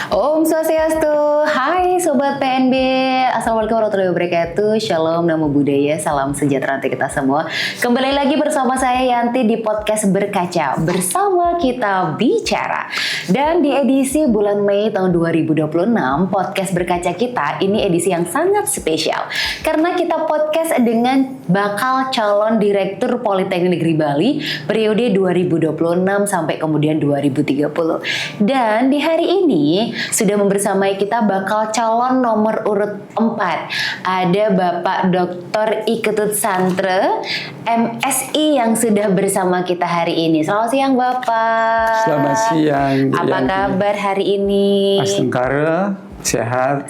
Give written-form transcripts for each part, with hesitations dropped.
Om Swastiastu, hai Sobat PNB, Assalamualaikum warahmatullahi wabarakatuh, Shalom, Namo Buddhaya, salam sejahtera untuk kita semua. Kembali lagi bersama saya Yanti di podcast Berkaca, bersama kita bicara. Dan di edisi bulan Mei tahun 2026, podcast Berkaca kita ini edisi yang sangat spesial. Karena kita podcast dengan bakal calon Direktur Politeknik Negeri Bali periode 2026 sampai kemudian 2030. Dan di hari ini sudah membersamai kita bakal calon nomor urut 4. Ada Bapak Dr. Iketut Santre, MSI yang sudah bersama kita hari ini. Selamat siang Bapak. Selamat siang. Apa kabar hari ini? Astengkara, sehat.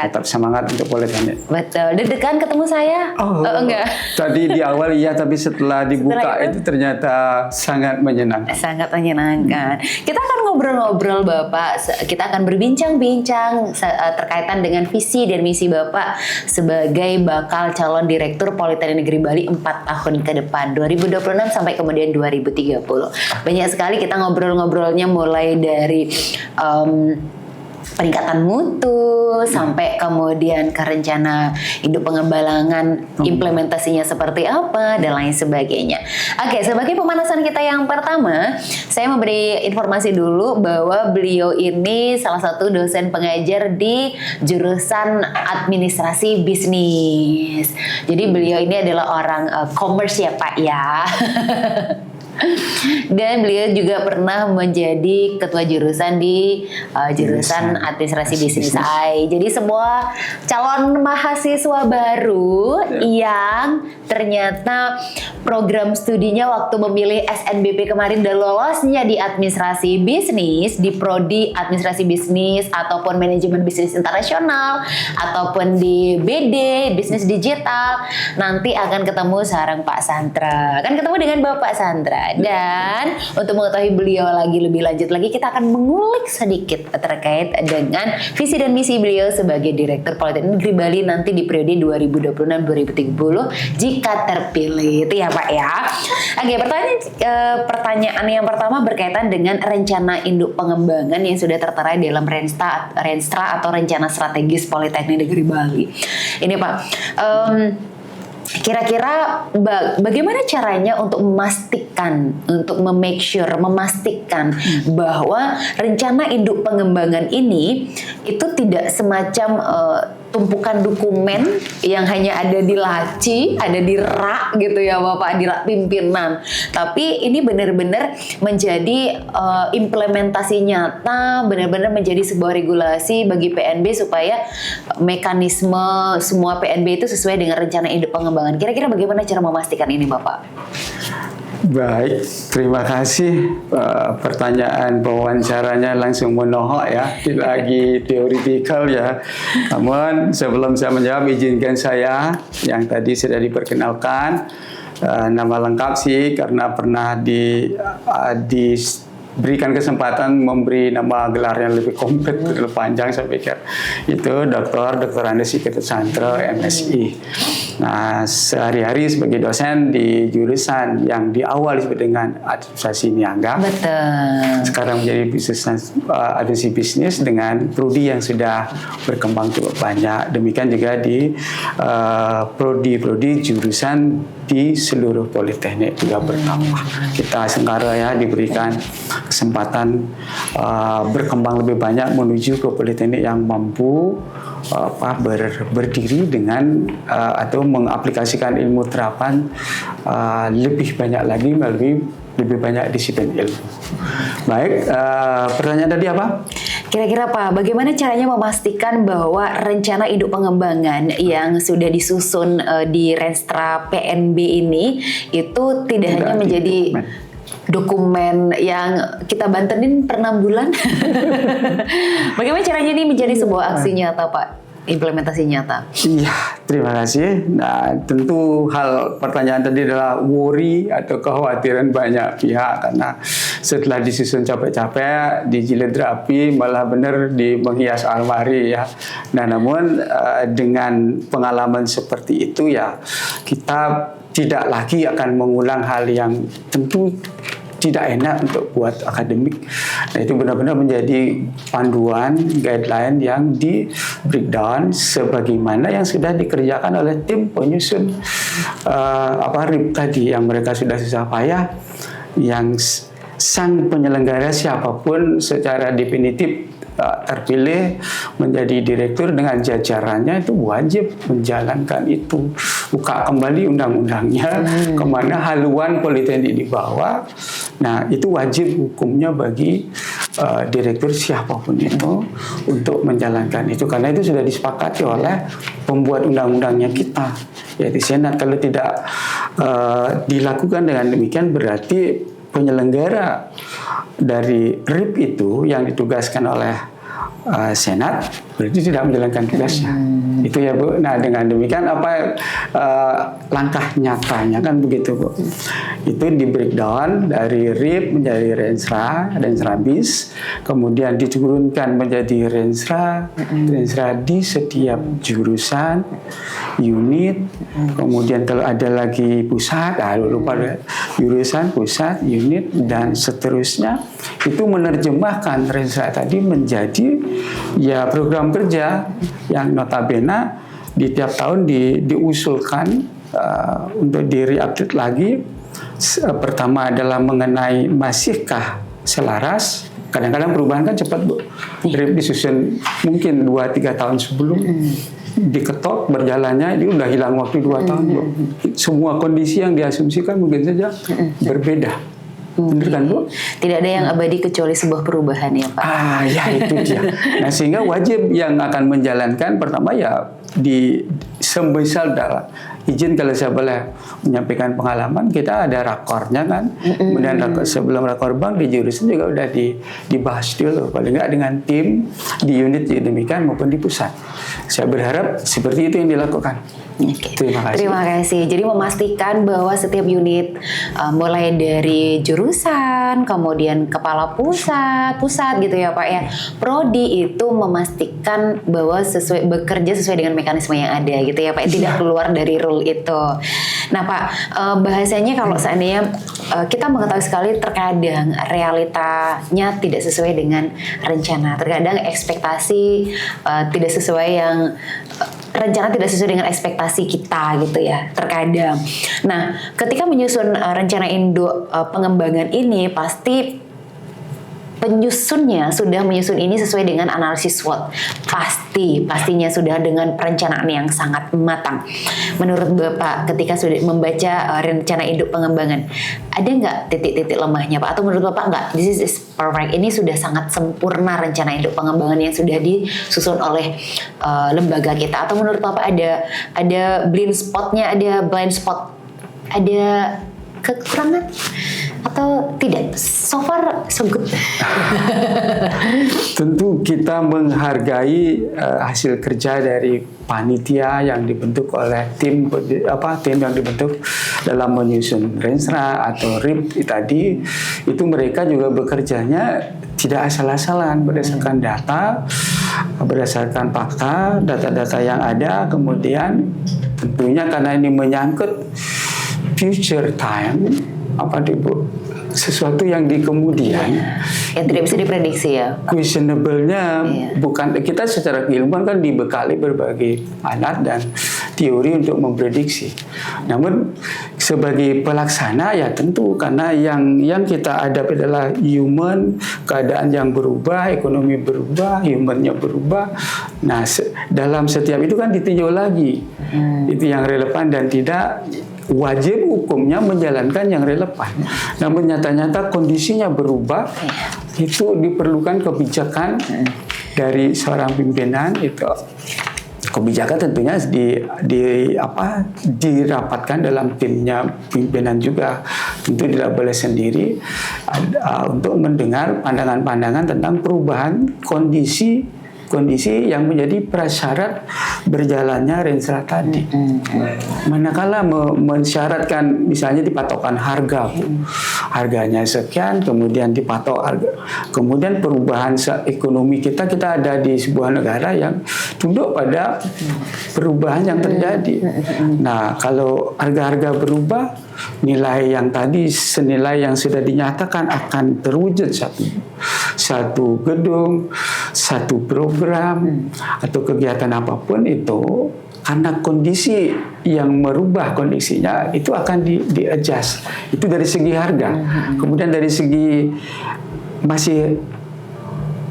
Tetap semangat untuk Politeknik. Betul. Deg-degan ketemu saya? Enggak. Tadi di awal iya, tapi setelah dibuka itu ternyata sangat menyenangkan. Sangat menyenangkan. Kita akan ngobrol-ngobrol Bapak. Kita akan berbincang-bincang terkaitan dengan visi dan misi Bapak sebagai bakal calon Direktur Politeknik Negeri Bali 4 tahun ke depan, 2026 sampai kemudian 2030. Banyak sekali kita ngobrol-ngobrolnya mulai dari peningkatan mutu sampai kemudian ke rencana induk pengembangan implementasinya seperti apa dan lain sebagainya. Oke, sebagai pemanasan kita yang pertama, saya memberi informasi dulu bahwa beliau ini salah satu dosen pengajar di jurusan administrasi bisnis. Jadi beliau ini adalah orang commerce ya Pak ya. Dan beliau juga pernah menjadi ketua jurusan di jurusan administrasi bisnis AI. Jadi semua calon mahasiswa baru yang ternyata program studinya waktu memilih SNBP kemarin dan lolosnya di administrasi bisnis, di prodi administrasi bisnis ataupun manajemen bisnis internasional ataupun di BD bisnis digital, nanti akan ketemu sekarang Pak Santre. Kan ketemu dengan Bapak Santre. Dan untuk mengetahui beliau lagi lebih lanjut lagi, kita akan mengulik sedikit terkait dengan visi dan misi beliau sebagai Direktur Politeknik Negeri Bali nanti di periode 2026-2030 jika terpilih. Itu ya Pak ya. Oke, pertanyaan yang pertama berkaitan dengan rencana induk pengembangan yang sudah tertera dalam Renstra atau Rencana Strategis Politeknik Negeri Bali. Ini Pak, kira-kira bagaimana caranya untuk memastikan bahwa rencana induk pengembangan ini itu tidak semacam tumpukan dokumen yang hanya ada di laci, ada di rak gitu ya Bapak, di rak pimpinan. Tapi ini benar-benar menjadi implementasi nyata, benar-benar menjadi sebuah regulasi bagi PNB supaya mekanisme semua PNB itu sesuai dengan rencana induk pengembangan. Kira-kira bagaimana cara memastikan ini Bapak? Baik, terima kasih. Pertanyaan wawancaranya langsung menohok ya, lagi teoretikal ya. Namun sebelum saya menjawab, izinkan saya yang tadi sudah diperkenalkan nama lengkap sih, karena pernah diberikan kesempatan memberi nama gelar yang lebih komplit, lebih panjang, saya pikir itu Dr. Andes Iketut Santre, MSI. Nah, sehari-hari sebagai dosen di jurusan yang di awal disebut dengan administrasi niaga. Betul. Sekarang menjadi administrasi bisnis dengan prodi yang sudah berkembang cukup banyak. Demikian juga di prodi-prodi jurusan di seluruh politeknik juga bertambah. Kita Senggara ya diberikan kesempatan berkembang lebih banyak menuju ke politeknik yang mampu berdiri dengan atau mengaplikasikan ilmu terapan lebih banyak lagi melalui lebih banyak disiplin ilmu. Baik, pertanyaan tadi apa? Kira-kira Pak, bagaimana caranya memastikan bahwa rencana induk pengembangan yang sudah disusun di Renstra PNB ini itu tidak hanya menjadi dokumen yang kita bantenin per 6 bulan? Bagaimana caranya ini menjadi sebuah aksi nyata Pak? Implementasi nyata. Iya, terima kasih. Nah, tentu pertanyaan tadi adalah worry atau kekhawatiran banyak pihak, karena setelah disusun capek-capek, dijilid rapi, malah benar menghias almari ya. Nah, namun dengan pengalaman seperti itu ya, kita tidak lagi akan mengulang hal yang tentu tidak enak untuk buat akademik. Nah, itu benar-benar menjadi panduan, guideline yang di breakdown sebagaimana yang sudah dikerjakan oleh tim penyusun RIP tadi, yang mereka sudah susah payah, yang sang penyelenggara siapapun secara definitif terpilih menjadi direktur dengan jajarannya itu wajib menjalankan itu. Buka kembali undang-undangnya kemana haluan politeknik dibawa. Nah, itu wajib hukumnya bagi direktur siapapun itu untuk menjalankan itu, karena itu sudah disepakati oleh pembuat undang-undangnya kita, yaitu Senat. Kalau tidak dilakukan dengan demikian, berarti penyelenggara dari RIP itu yang ditugaskan oleh Senat berarti tidak menjalankan tugasnya. Itu ya Bu. Nah, dengan demikian apa langkah nyatanya kan begitu Bu. Itu di breakdown dari RIP menjadi Rensra bis, kemudian diturunkan menjadi Rensra di setiap jurusan, unit, kemudian kalau ada lagi pusat, lupa jurusan, pusat, unit, dan seterusnya. Itu menerjemahkan Rensra tadi menjadi ya program kerja yang notabene di tiap tahun diusulkan untuk di-reupdate lagi. Pertama adalah mengenai masihkah selaras. Kadang-kadang perubahan kan cepat Bu. RIP disusun mungkin 2-3 tahun sebelum diketok berjalannya, itu udah hilang waktu 2 tahun Bu. Semua kondisi yang diasumsikan mungkin saja berbeda. Benar kan Bu? Tidak ada yang abadi kecuali sebuah perubahan ya Pak. Ya itu dia. Nah, sehingga wajib yang akan menjalankan pertama ya di semisal dalam izin, kalau saya boleh menyampaikan pengalaman, kita ada rakornya kan. Kemudian sebelum rakor bank di jurusan juga udah dibahas dulu, paling nggak dengan tim di unit demikian maupun di pusat. Saya berharap seperti itu yang dilakukan. Oke. Terima kasih. Terima kasih. Jadi memastikan bahwa setiap unit mulai dari jurusan, kemudian kepala pusat gitu ya Pak ya. Prodi itu memastikan bahwa bekerja sesuai dengan mekanisme yang ada gitu ya Pak. Tidak keluar dari rule itu. Nah Pak, bahasanya kalau seandainya kita mengetahui sekali terkadang realitanya tidak sesuai dengan rencana. Terkadang ekspektasi tidak sesuai yang rencana tidak sesuai dengan ekspektasi kita gitu ya terkadang. Nah, ketika menyusun rencana induk pengembangan ini pasti penyusunnya sudah menyusun ini sesuai dengan analisis SWOT. Pastinya sudah dengan perencanaan yang sangat matang. Menurut Bapak ketika sudah membaca rencana induk pengembangan, ada nggak titik-titik lemahnya Pak? Atau menurut Bapak nggak, this is perfect, ini sudah sangat sempurna rencana induk pengembangan yang sudah disusun oleh lembaga kita? Atau menurut Bapak ada blind spotnya, ada blind spot, ada kekurangan atau tidak? So far so good. Tentu kita menghargai hasil kerja dari panitia yang dibentuk oleh tim yang dibentuk dalam menyusun Rensra atau RIP tadi. Itu mereka juga bekerjanya tidak asal-asalan, berdasarkan data, berdasarkan fakta, data-data yang ada. Kemudian tentunya karena ini menyangkut future time, sesuatu yang di kemudian yang tidak bisa diprediksi ya. Questionable-nya bukan, kita secara keilmuan kan dibekali berbagai alat dan teori untuk memprediksi. Namun sebagai pelaksana ya tentu karena yang kita hadapi adalah human, keadaan yang berubah, ekonomi berubah, humannya berubah. Nah, dalam setiap itu kan ditinjau lagi. Itu yang relevan dan tidak wajib hukumnya menjalankan yang relevan. Namun nyata-nyata kondisinya berubah, itu diperlukan kebijakan dari seorang pimpinan. Itu kebijakan tentunya dirapatkan dalam timnya pimpinan juga. Tentu tidak boleh sendiri untuk mendengar pandangan-pandangan tentang perubahan kondisi kondisi yang menjadi prasyarat berjalannya Renstra tadi. Manakala mensyaratkan misalnya dipatokkan harga, harganya sekian, kemudian dipatok harga, kemudian perubahan ekonomi kita ada di sebuah negara yang tunduk pada perubahan yang terjadi. Nah, kalau harga-harga berubah, nilai yang tadi senilai yang sudah dinyatakan akan terwujud satu gedung, satu program atau kegiatan apapun itu, karena kondisi yang merubah kondisinya itu akan di-adjust. Itu dari segi harga. Kemudian dari segi masih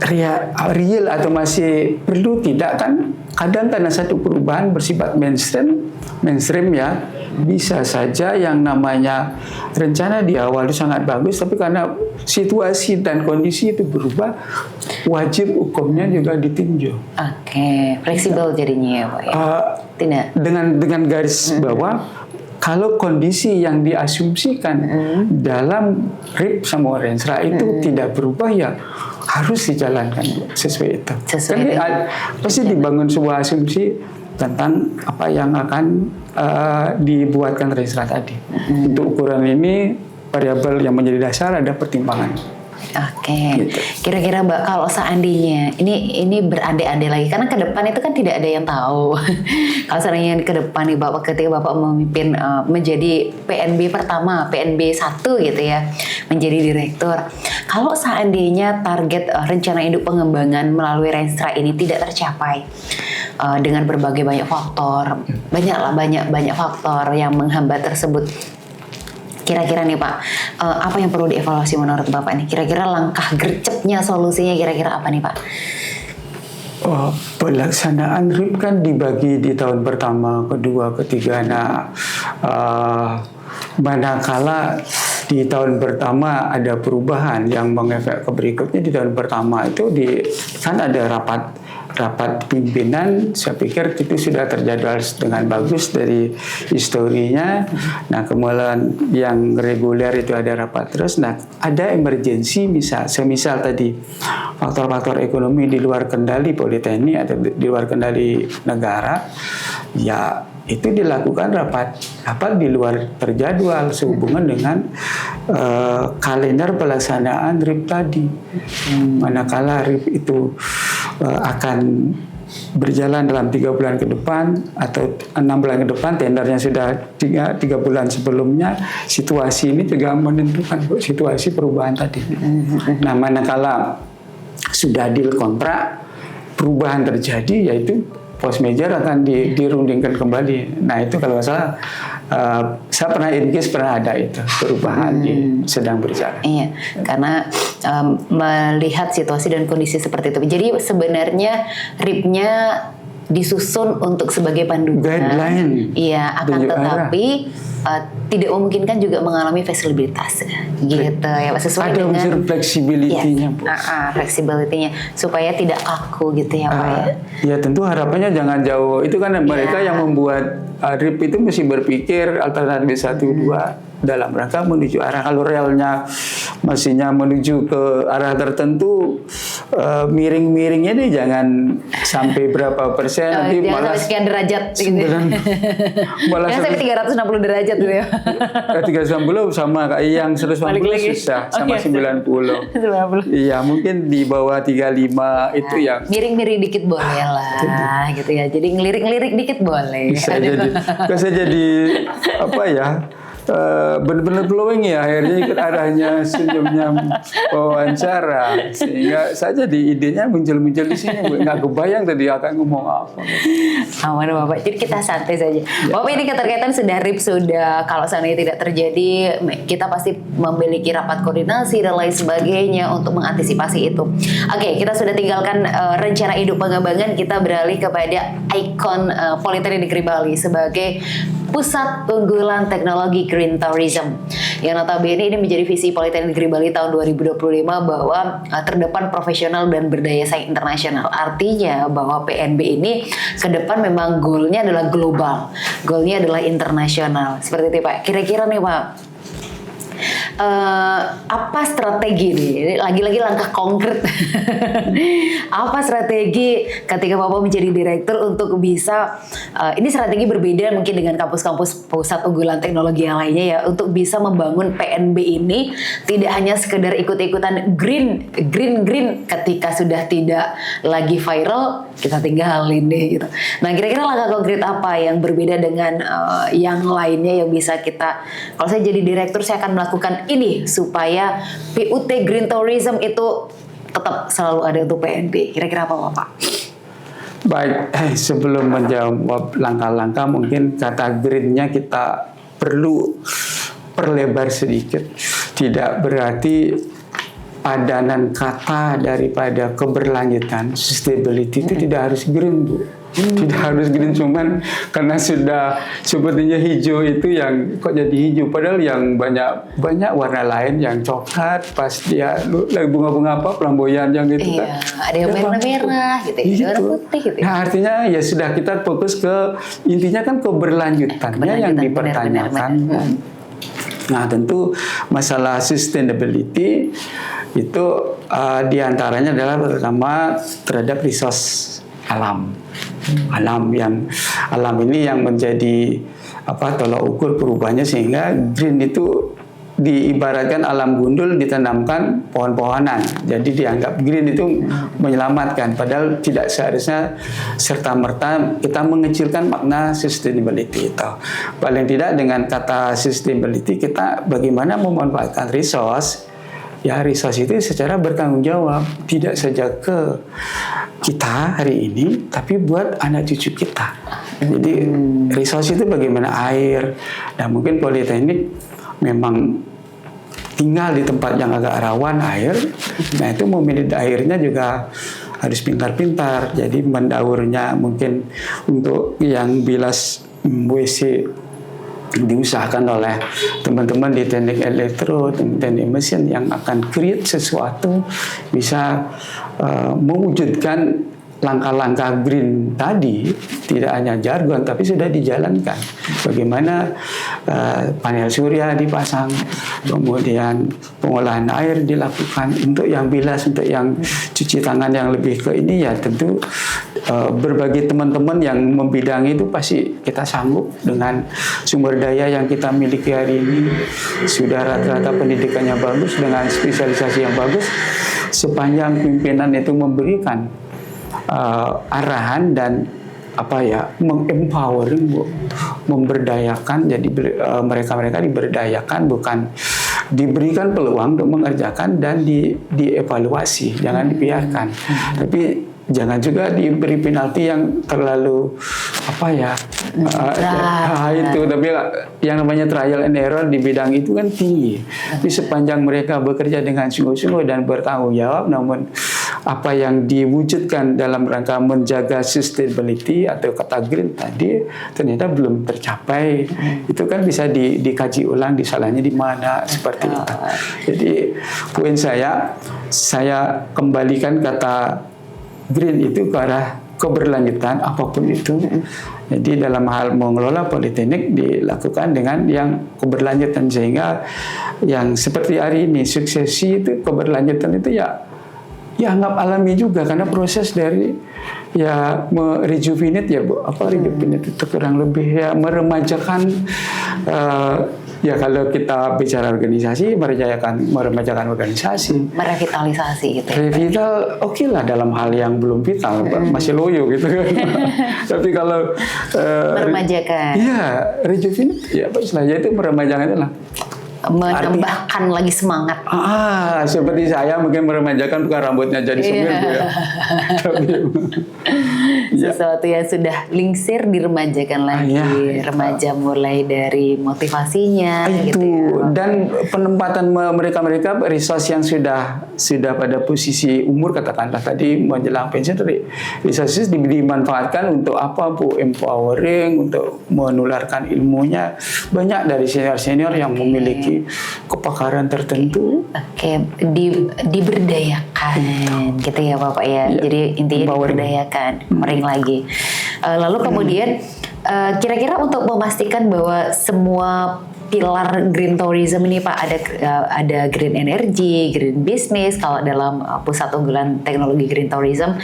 real atau masih perlu tidak, kan kadang karena satu perubahan bersifat mainstream ya, bisa saja yang namanya rencana di awal itu sangat bagus, tapi karena situasi dan kondisi itu berubah, wajib hukumnya juga ditinjau. Oke, fleksibel jadinya ya Pak ya? Tidak. Dengan garis bawah, kalau kondisi yang diasumsikan dalam RIP sama Renstra itu tidak berubah, ya harus dijalankan sesuai itu. Pasti dibangun sebuah asumsi tentang apa yang akan dibuatkan Renstra tadi. Untuk ukuran ini, variabel yang menjadi dasar ada pertimbangan. Oke, Gitu. Kira-kira Mbak, kalau seandainya ini berandai-andai lagi, karena ke depan itu kan tidak ada yang tahu. Kalau seandainya ke depan nih Bapak, ketika Bapak memimpin menjadi PNB pertama, PNB 1 gitu ya, menjadi direktur. Kalau seandainya target rencana induk pengembangan melalui Renstra ini tidak tercapai dengan berbagai banyak faktor, banyak faktor yang menghambat tersebut. Kira-kira nih Pak, apa yang perlu dievaluasi menurut Bapak nih? Kira-kira langkah gercepnya, solusinya kira-kira apa nih Pak? Pelaksanaan RIP kan dibagi di tahun pertama, kedua, ketiga. Nah, manakala di tahun pertama ada perubahan yang mengefek ke berikutnya, di tahun pertama itu kan ada rapat pimpinan, saya pikir itu sudah terjadwal dengan bagus dari historinya. Nah, kemudian yang reguler itu ada rapat terus. Nah, ada emergensi semisal tadi faktor-faktor ekonomi di luar kendali Politeknik atau di luar kendali negara, ya itu dilakukan rapat di luar terjadwal sehubungan dengan kalender pelaksanaan RIP tadi. Manakala RIP itu akan berjalan dalam 3 bulan ke depan atau 6 bulan ke depan, tendernya sudah 3 bulan sebelumnya, situasi ini juga menentukan situasi perubahan tadi. Nah, manakala sudah deal kontrak, perubahan terjadi, yaitu post major akan dirundingkan kembali. Nah, itu kalau nggak salah, saya pernah ada itu perubahan sedang berjalan. Iya, karena melihat situasi dan kondisi seperti itu. Jadi sebenarnya RIP-nya disusun untuk sebagai panduan, guideline. Iya, akan tetapi tidak memungkinkan juga mengalami fleksibilitas, gitu ya, sesuai ada dengan unsur fleksibilitinya, fleksibilitinya supaya tidak kaku gitu ya Pak ya. Ya tentu harapannya jangan jauh. Itu kan mereka yang membuat RIP itu mesti berpikir alternatif 1, 2 dalam rangka menuju arah. Kalau realnya mestinya menuju ke arah tertentu, miring-miringnya deh jangan sampai berapa persen, nanti malah sekian derajat gitu. Malah sampai 360 derajat gitu ya. 360 sama kayak yang 150 susah, sama 90. Iya, mungkin di bawah 35 itu yang miring-miring dikit boleh lah gitu ya. Jadi ngelirik-ngelirik dikit boleh. Bisa jadi apa ya? Benar-benar glowing ya, akhirnya ikut arahnya senyumnya wawancara, sehingga saya jadi idenya muncul di sini, nggak kebayang tadi akan ngomong apa. Aman Bapak, jadi kita santai saja. Bapak, ini keterkaitan sudah RIP, sudah kalau seandainya tidak terjadi, kita pasti memiliki rapat koordinasi dan lain sebagainya untuk mengantisipasi itu. Oke, kita sudah tinggalkan rencana induk pengembangan, kita beralih kepada ikon Politeknik Negeri Bali sebagai Pusat Unggulan Teknologi Green Tourism, yang notabene ini menjadi visi Politeknik Negeri Bali tahun 2025 bahwa terdepan profesional dan berdaya saing internasional. Artinya bahwa PNB ini ke depan memang goalnya adalah global, goalnya adalah internasional. Seperti itu Pak. Kira-kira nih Pak, Apa strategi nih? Lagi-lagi langkah konkret. Apa strategi ketika Bapak menjadi direktur untuk bisa ini strategi berbeda mungkin dengan kampus-kampus pusat unggulan teknologi yang lainnya ya, untuk bisa membangun PNB ini tidak hanya sekedar ikut-ikutan green ketika sudah tidak lagi viral kita tinggalin deh gitu. Nah, kira-kira langkah konkret apa yang berbeda dengan yang lainnya yang bisa kita, kalau saya jadi direktur saya akan melakukan ini supaya PUT Green Tourism itu tetap selalu ada untuk PNB. Kira-kira apa Bapak? Baik, sebelum menjawab langkah-langkah, mungkin kata green-nya kita perlu perlebar sedikit. Tidak berarti padanan kata daripada keberlanjutan, sustainability itu tidak harus green, Bu. Tidak harus green cuman karena sudah sepertinya hijau itu yang kok jadi hijau, padahal yang banyak warna lain, yang coklat pas dia bunga-bunga apa flamboyan yang gitu kan. Ada yang merah-merah gitu, ada warna putih gitu. Nah, artinya ya sudah kita fokus ke intinya kan keberlanjutannya yang dipertanyakan. Nah, tentu masalah sustainability itu diantaranya adalah pertama terhadap resource alam. Alam ini yang menjadi tolak ukur perubahannya, sehingga green itu diibaratkan alam gundul ditanamkan pohon-pohonan. Jadi dianggap green itu menyelamatkan, padahal tidak seharusnya serta-merta kita mengecilkan makna sustainability itu. Paling tidak dengan kata sustainability kita bagaimana memanfaatkan resource. Ya, resource itu secara bertanggung jawab, tidak saja ke kita hari ini, tapi buat anak cucu kita. Jadi resource itu bagaimana air. Nah, mungkin politeknik memang tinggal di tempat yang agak rawan air. Nah, itu memilih airnya juga harus pintar-pintar. Jadi mendaurnya mungkin untuk yang bilas WC diusahakan oleh teman-teman di teknik elektro, teknik mesin yang akan create sesuatu, bisa mewujudkan langkah-langkah green tadi, tidak hanya jargon tapi sudah dijalankan. Bagaimana panel surya dipasang, kemudian pengolahan air dilakukan, untuk yang bilas, untuk yang cuci tangan yang lebih ke ini ya tentu berbagi teman-teman yang membidangi itu pasti kita sanggup dengan sumber daya yang kita miliki hari ini. Sudah rata-rata pendidikannya bagus dengan spesialisasi yang bagus, sepanjang pimpinan itu memberikan arahan dan mengempowering, memberdayakan. Jadi mereka diberdayakan, bukan diberikan peluang untuk mengerjakan dan dievaluasi, jangan dibiarkan. Tapi jangan juga diberi penalti yang terlalu itu. Tapi yang namanya trial and error di bidang itu kan tinggi. Tapi sepanjang mereka bekerja dengan sungguh-sungguh dan bertanggung jawab, namun apa yang diwujudkan dalam rangka menjaga sustainability atau kata green tadi ternyata belum tercapai, itu kan bisa dikaji ulang, disalahnya di mana, seperti itu. Jadi poin saya kembalikan kata green itu ke arah keberlanjutan apapun itu. Jadi dalam hal mengelola politeknik dilakukan dengan yang keberlanjutan, sehingga yang seperti hari ini suksesi itu keberlanjutan itu ya anggap alami juga, karena proses dari merejuvenate rejuvenate itu kurang lebih meremajakan. Kalau kita bicara organisasi, meremajakan organisasi, merevitalisasi gitu. Revital oke lah dalam hal yang belum vital, masih loyo gitu kan. Tapi kalau meremajakan. Iya, rejuvenate istilahnya itu meremajakan itu lah. Menambahkan lagi semangat. Seperti saya mungkin meremajakan bukan rambutnya jadi semir Sesuatu yang sudah lingsir diremajakan lagi. Remaja mulai dari motivasinya itu gitu ya. Dan penempatan mereka resource yang sudah pada posisi umur, katakanlah tadi menjelang pensiun, resources dimanfaatkan untuk apa, Bu? Empowering, untuk menularkan ilmunya. Banyak dari senior-senior yang memiliki kepakaran tertentu. Oke, diberdayakan gitu ya Bapak ya. Jadi intinya diberdayakan, lagi. Lalu kemudian kira-kira untuk memastikan bahwa semua pilar green tourism ini Pak, ada green energy, green business. Kalau dalam pusat unggulan teknologi green tourism,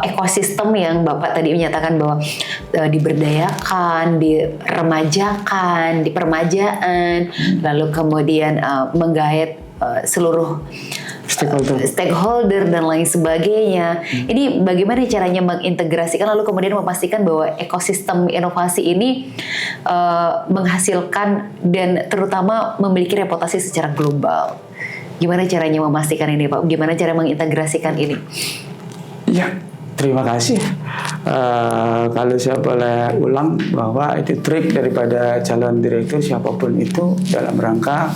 ekosistem yang Bapak tadi menyatakan bahwa diberdayakan, diremajakan, dipermajaan, lalu kemudian menggait seluruh stakeholder dan lain sebagainya. Ini bagaimana caranya mengintegrasikan lalu kemudian memastikan bahwa ekosistem inovasi ini menghasilkan dan terutama memiliki reputasi secara global. Gimana caranya memastikan ini Pak? Gimana cara mengintegrasikan ini? Ya, terima kasih. Kalau saya boleh ulang bahwa itu trik daripada calon direktur siapapun itu dalam rangka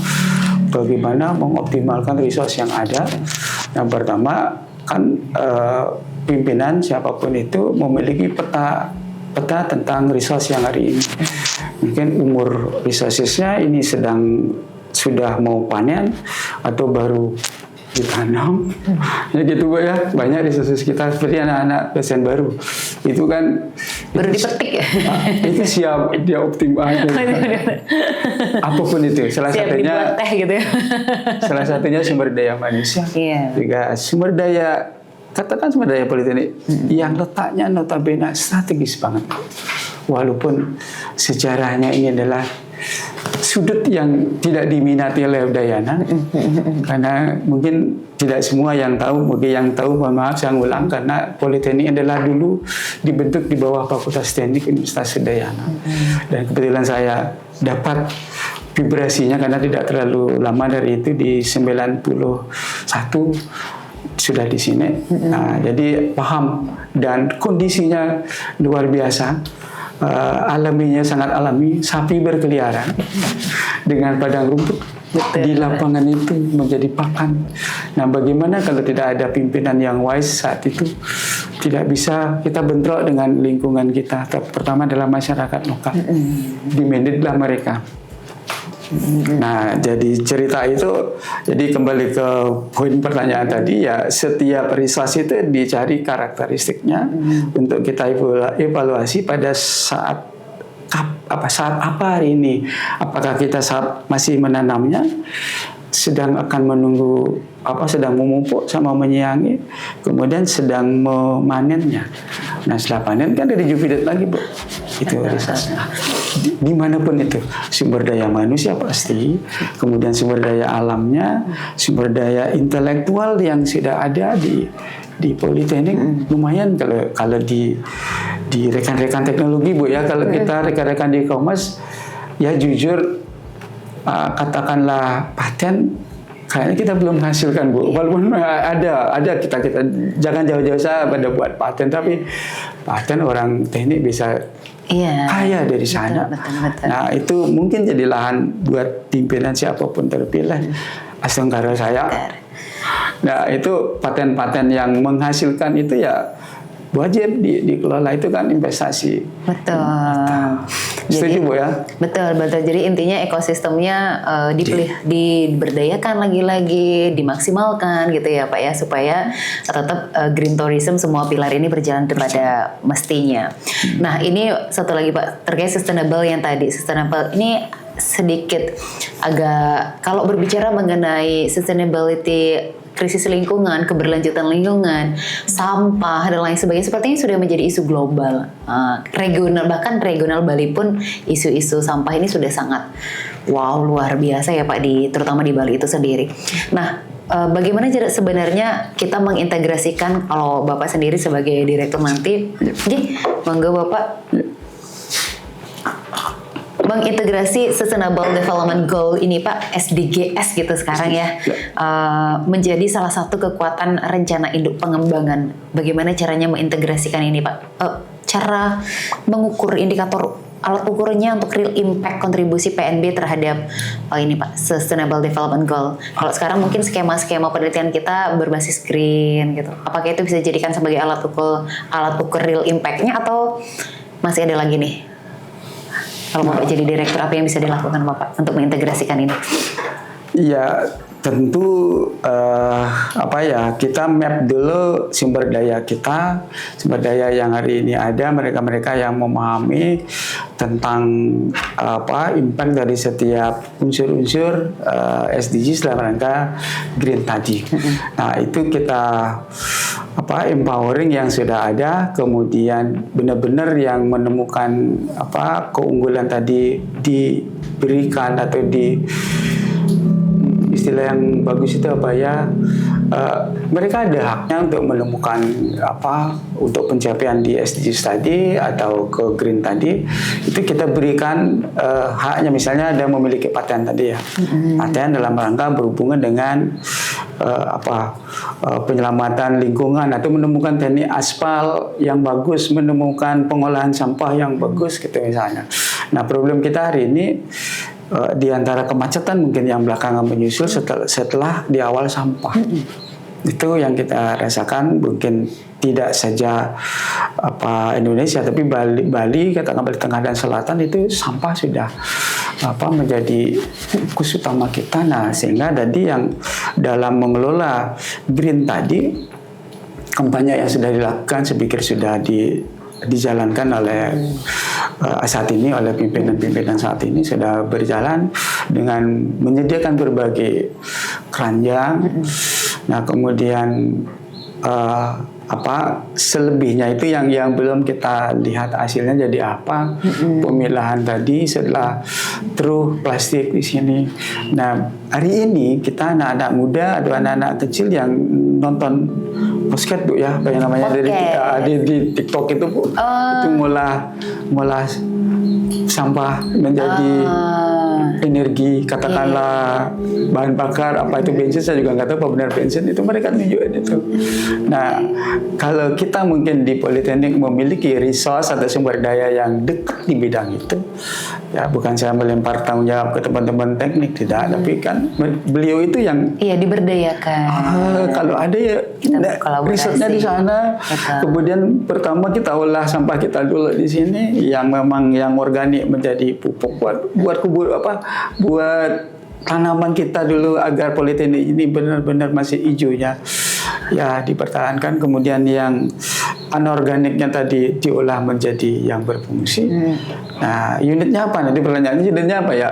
bagaimana mengoptimalkan resource yang ada. Yang pertama kan pimpinan siapapun itu memiliki peta tentang resource yang hari ini. Mungkin umur resourcesnya ini sudah mau panen atau baru ditanam, ya gitu Bu ya. Banyak resources kita seperti anak-anak dosen baru itu kan baru dipetik ya. Itu siap dia optimal. Apapun itu, salah siap satunya teh gitu ya. Salah satunya sumber daya manusia. Juga sumber daya, katakan sumber daya politeknik yang letaknya notabene strategis banget. Walaupun sejarahnya ini adalah sudut yang tidak diminati oleh Udayana, karena mungkin tidak semua yang tahu. Mungkin yang tahu, mohon maaf saya ngulang, karena Politeknik adalah dulu dibentuk di bawah Fakultas Teknik Universitas Udayana, dan kebetulan saya dapat vibrasinya karena tidak terlalu lama dari itu, di 91 sudah di sini. Nah, jadi paham dan kondisinya luar biasa. Alaminya sangat alami, sapi berkeliaran dengan padang rumput. Di lapangan itu menjadi pakan. Nah, bagaimana kalau tidak ada pimpinan yang wise saat itu? Tidak bisa kita bentrok dengan lingkungan kita. Pertama adalah masyarakat lokal. Dimandatlah mereka. Nah, jadi cerita itu, jadi kembali ke poin pertanyaan tadi ya, setiap resource itu dicari karakteristiknya untuk kita evaluasi pada saat apa hari ini. Apakah kita saat masih menanamnya, sedang akan menunggu sedang memupuk sama menyiangi, kemudian sedang memanennya. Nah, setelah panen kan direjuvenate lagi Bu. Itu resource. Dimanapun itu, sumber daya manusia pasti, kemudian sumber daya alamnya, sumber daya intelektual yang sudah ada di Politeknik. Lumayan kalau di rekan-rekan teknologi Bu ya. Kalau kita rekan-rekan di e-commerce ya, jujur katakanlah paten kayaknya kita belum menghasilkan Bu. Walaupun ada kita jangan jauh-jauh saya pada buat paten, tapi paten orang teknik bisa kaya dari sana. Betul. Nah, itu mungkin jadi lahan buat pimpinan siapapun terpilih. Asengkara saya. Nah, itu paten-paten yang menghasilkan itu ya wajib dikelola, itu kan investasi. Betul. Setuju Bu ya? Betul. Jadi intinya ekosistemnya diberdayakan lagi-lagi, dimaksimalkan gitu ya Pak ya, supaya tetap green tourism semua pilar ini berjalan pada mestinya. Nah, ini satu lagi Pak, terkait sustainable yang tadi. Sustainable ini sedikit agak, kalau berbicara mengenai sustainability, krisis lingkungan, keberlanjutan lingkungan, sampah dan lain sebagainya, sepertinya sudah menjadi isu global. Regional, bahkan regional Bali pun isu-isu sampah ini sudah sangat luar biasa ya Pak, terutama di Bali itu sendiri. Nah, bagaimana sebenarnya kita mengintegrasikan, kalau Bapak sendiri sebagai direktur nanti, monggo Bapak mengintegrasi Sustainable Development Goal ini Pak, SDGs gitu sekarang ya, menjadi salah satu kekuatan rencana induk pengembangan. Bagaimana caranya mengintegrasikan ini Pak? Cara mengukur indikator, alat ukurnya untuk real impact kontribusi PNB terhadap ini Pak, Sustainable Development Goal. Kalau sekarang mungkin skema-skema penelitian kita berbasis green gitu. Apakah itu bisa dijadikan sebagai alat ukur real impact-nya, atau masih ada lagi nih? Kalau Bapak jadi direktur, apa yang bisa dilakukan Bapak untuk mengintegrasikan ini? Ya, tentu kita map dulu sumber daya kita, sumber daya yang hari ini ada, mereka-mereka yang memahami tentang impact dari setiap unsur-unsur SDGs dalam rangka green tadi. Nah, itu kita empowering yang sudah ada, kemudian benar-benar yang menemukan keunggulan tadi diberikan atau istilah yang bagus itu mereka ada haknya untuk menemukan untuk pencapaian di SDGs tadi atau ke green tadi, itu kita berikan haknya. Misalnya ada memiliki paten tadi ya, paten dalam rangka berhubungan dengan penyelamatan lingkungan atau menemukan teknik aspal yang bagus, menemukan pengolahan sampah yang bagus gitu misalnya. Nah, problem kita hari ini di antara kemacetan mungkin yang belakangan menyusul setelah di awal sampah. Itu yang kita rasakan, mungkin tidak saja Indonesia, tapi Bali katakan Bali Tengah dan Selatan itu sampah sudah menjadi fokus utama kita. Nah, sehingga tadi yang dalam mengelola green tadi, kampanye yang sudah dilakukan saya pikir sudah dijalankan oleh saat ini oleh pimpinan saat ini sudah berjalan dengan menyediakan berbagai keranjang. Nah, kemudian selebihnya itu yang belum kita lihat hasilnya jadi apa. Pemilahan tadi setelah true plastik di sini. Nah, hari ini kita anak-anak muda atau anak-anak kecil yang nonton podcast Bu ya, apa yang namanya di TikTok itu Bu, itu ngolah sampah menjadi energi, katakanlah bahan bakar, apa itu bensin, saya juga nggak tahu apa benar bensin, itu mereka tunjukkan itu. Nah, kalau kita mungkin di Politeknik memiliki resource atau sumber daya yang dekat di bidang itu, ya bukan saya melempar tanggung jawab ke teman-teman teknik, tidak, tapi kan beliau itu yang diberdayakan. Kalau ada ya risetnya di sana. Betul. Kemudian pertama kita olah sampah kita dulu di sini, yang memang yang organik menjadi pupuk buat buat tanaman kita dulu agar Politeknik ini benar-benar masih hijaunya ya dipertahankan. Kemudian yang anorganiknya tadi diolah menjadi yang berfungsi. Nah, unitnya apa? Nanti pertanyaannya unitnya apa ya?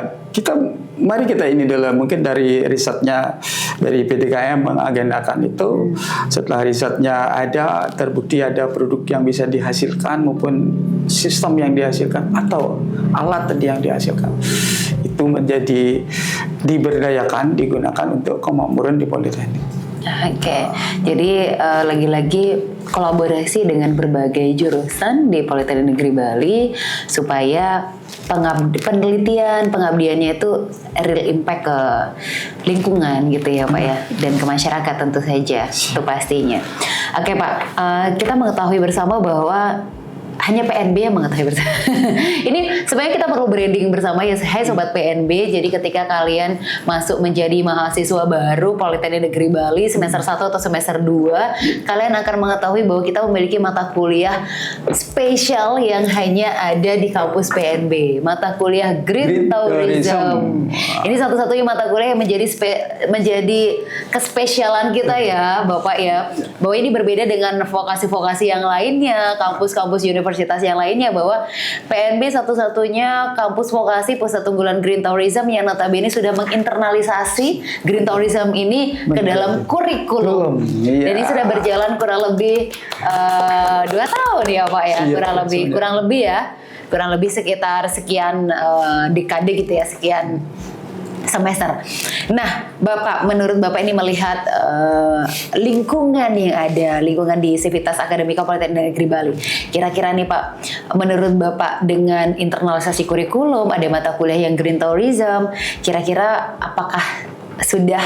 Mari kita ini dulu, mungkin dari risetnya dari PDKM mengagendakan itu. Setelah risetnya ada, terbukti ada produk yang bisa dihasilkan maupun sistem yang dihasilkan atau alat tadi yang dihasilkan, itu menjadi diberdayakan, digunakan untuk kemakmuran di Politeknik. Oke, jadi lagi-lagi kolaborasi dengan berbagai jurusan di Politeknik Negeri Bali supaya penelitian, pengabdiannya itu real impact ke lingkungan gitu ya Pak ya, dan ke masyarakat tentu saja, itu pastinya. Oke Pak, kita mengetahui bersama bahwa hanya PNB yang mengetahui bersama. Ini sebenarnya kita perlu branding bersama ya, hai Sobat PNB. Jadi ketika kalian masuk menjadi mahasiswa baru Politeknik Negeri Bali semester 1 atau semester 2, kalian akan mengetahui bahwa kita memiliki mata kuliah spesial yang hanya ada di kampus PNB. Mata kuliah Green Tourism. Ini satu-satunya mata kuliah yang menjadi kespesialan kita ya Bapak ya. Bahwa ini berbeda dengan vokasi-vokasi yang lainnya, kampus-kampus universitas yang lainnya, bahwa PNB satu-satunya kampus vokasi pusat unggulan Green Tourism yang notabene sudah menginternalisasi Green Tourism ini ke dalam kurikulum. Iya. Jadi sudah berjalan kurang lebih 2 tahun ya Pak ya, kurang lebih sekitar sekian dekade gitu ya, sekian semester. Nah, Bapak, menurut Bapak ini melihat lingkungan yang ada, lingkungan di Sivitas Akademika Politeknik Negeri Bali. Kira-kira nih Pak, menurut Bapak dengan internalisasi kurikulum, ada mata kuliah yang Green Tourism, kira-kira apakah sudah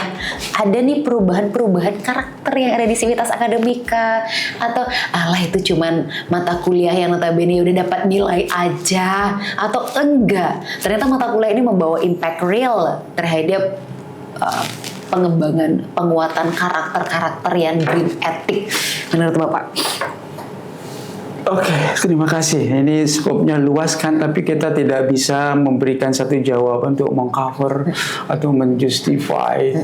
ada nih perubahan karakter yang ada di Sivitas Akademika, atau itu cuman mata kuliah yang notabene udah dapat nilai aja, atau enggak, ternyata mata kuliah ini membawa impact real terhadap pengembangan, penguatan karakter yang green ethic menurut Bapak? Oke, terima kasih. Ini skopnya luas kan, tapi kita tidak bisa memberikan satu jawaban untuk mengcover atau menjustify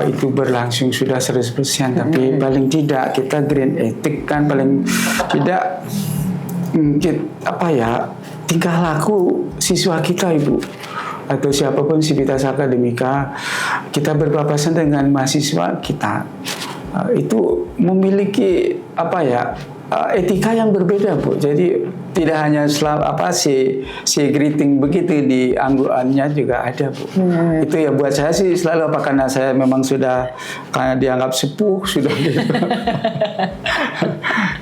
itu berlangsung sudah 100%, tapi paling tidak kita green etik kan, paling tidak tingkah laku siswa kita Ibu atau siapapun sivitas akademika kita berpapasan dengan mahasiswa kita itu memiliki etika yang berbeda Bu. Jadi tidak hanya si greeting begitu di angguannya juga ada Bu. Itu ya buat saya sih selalu karena saya memang sudah karena dianggap sepuh sudah gitu.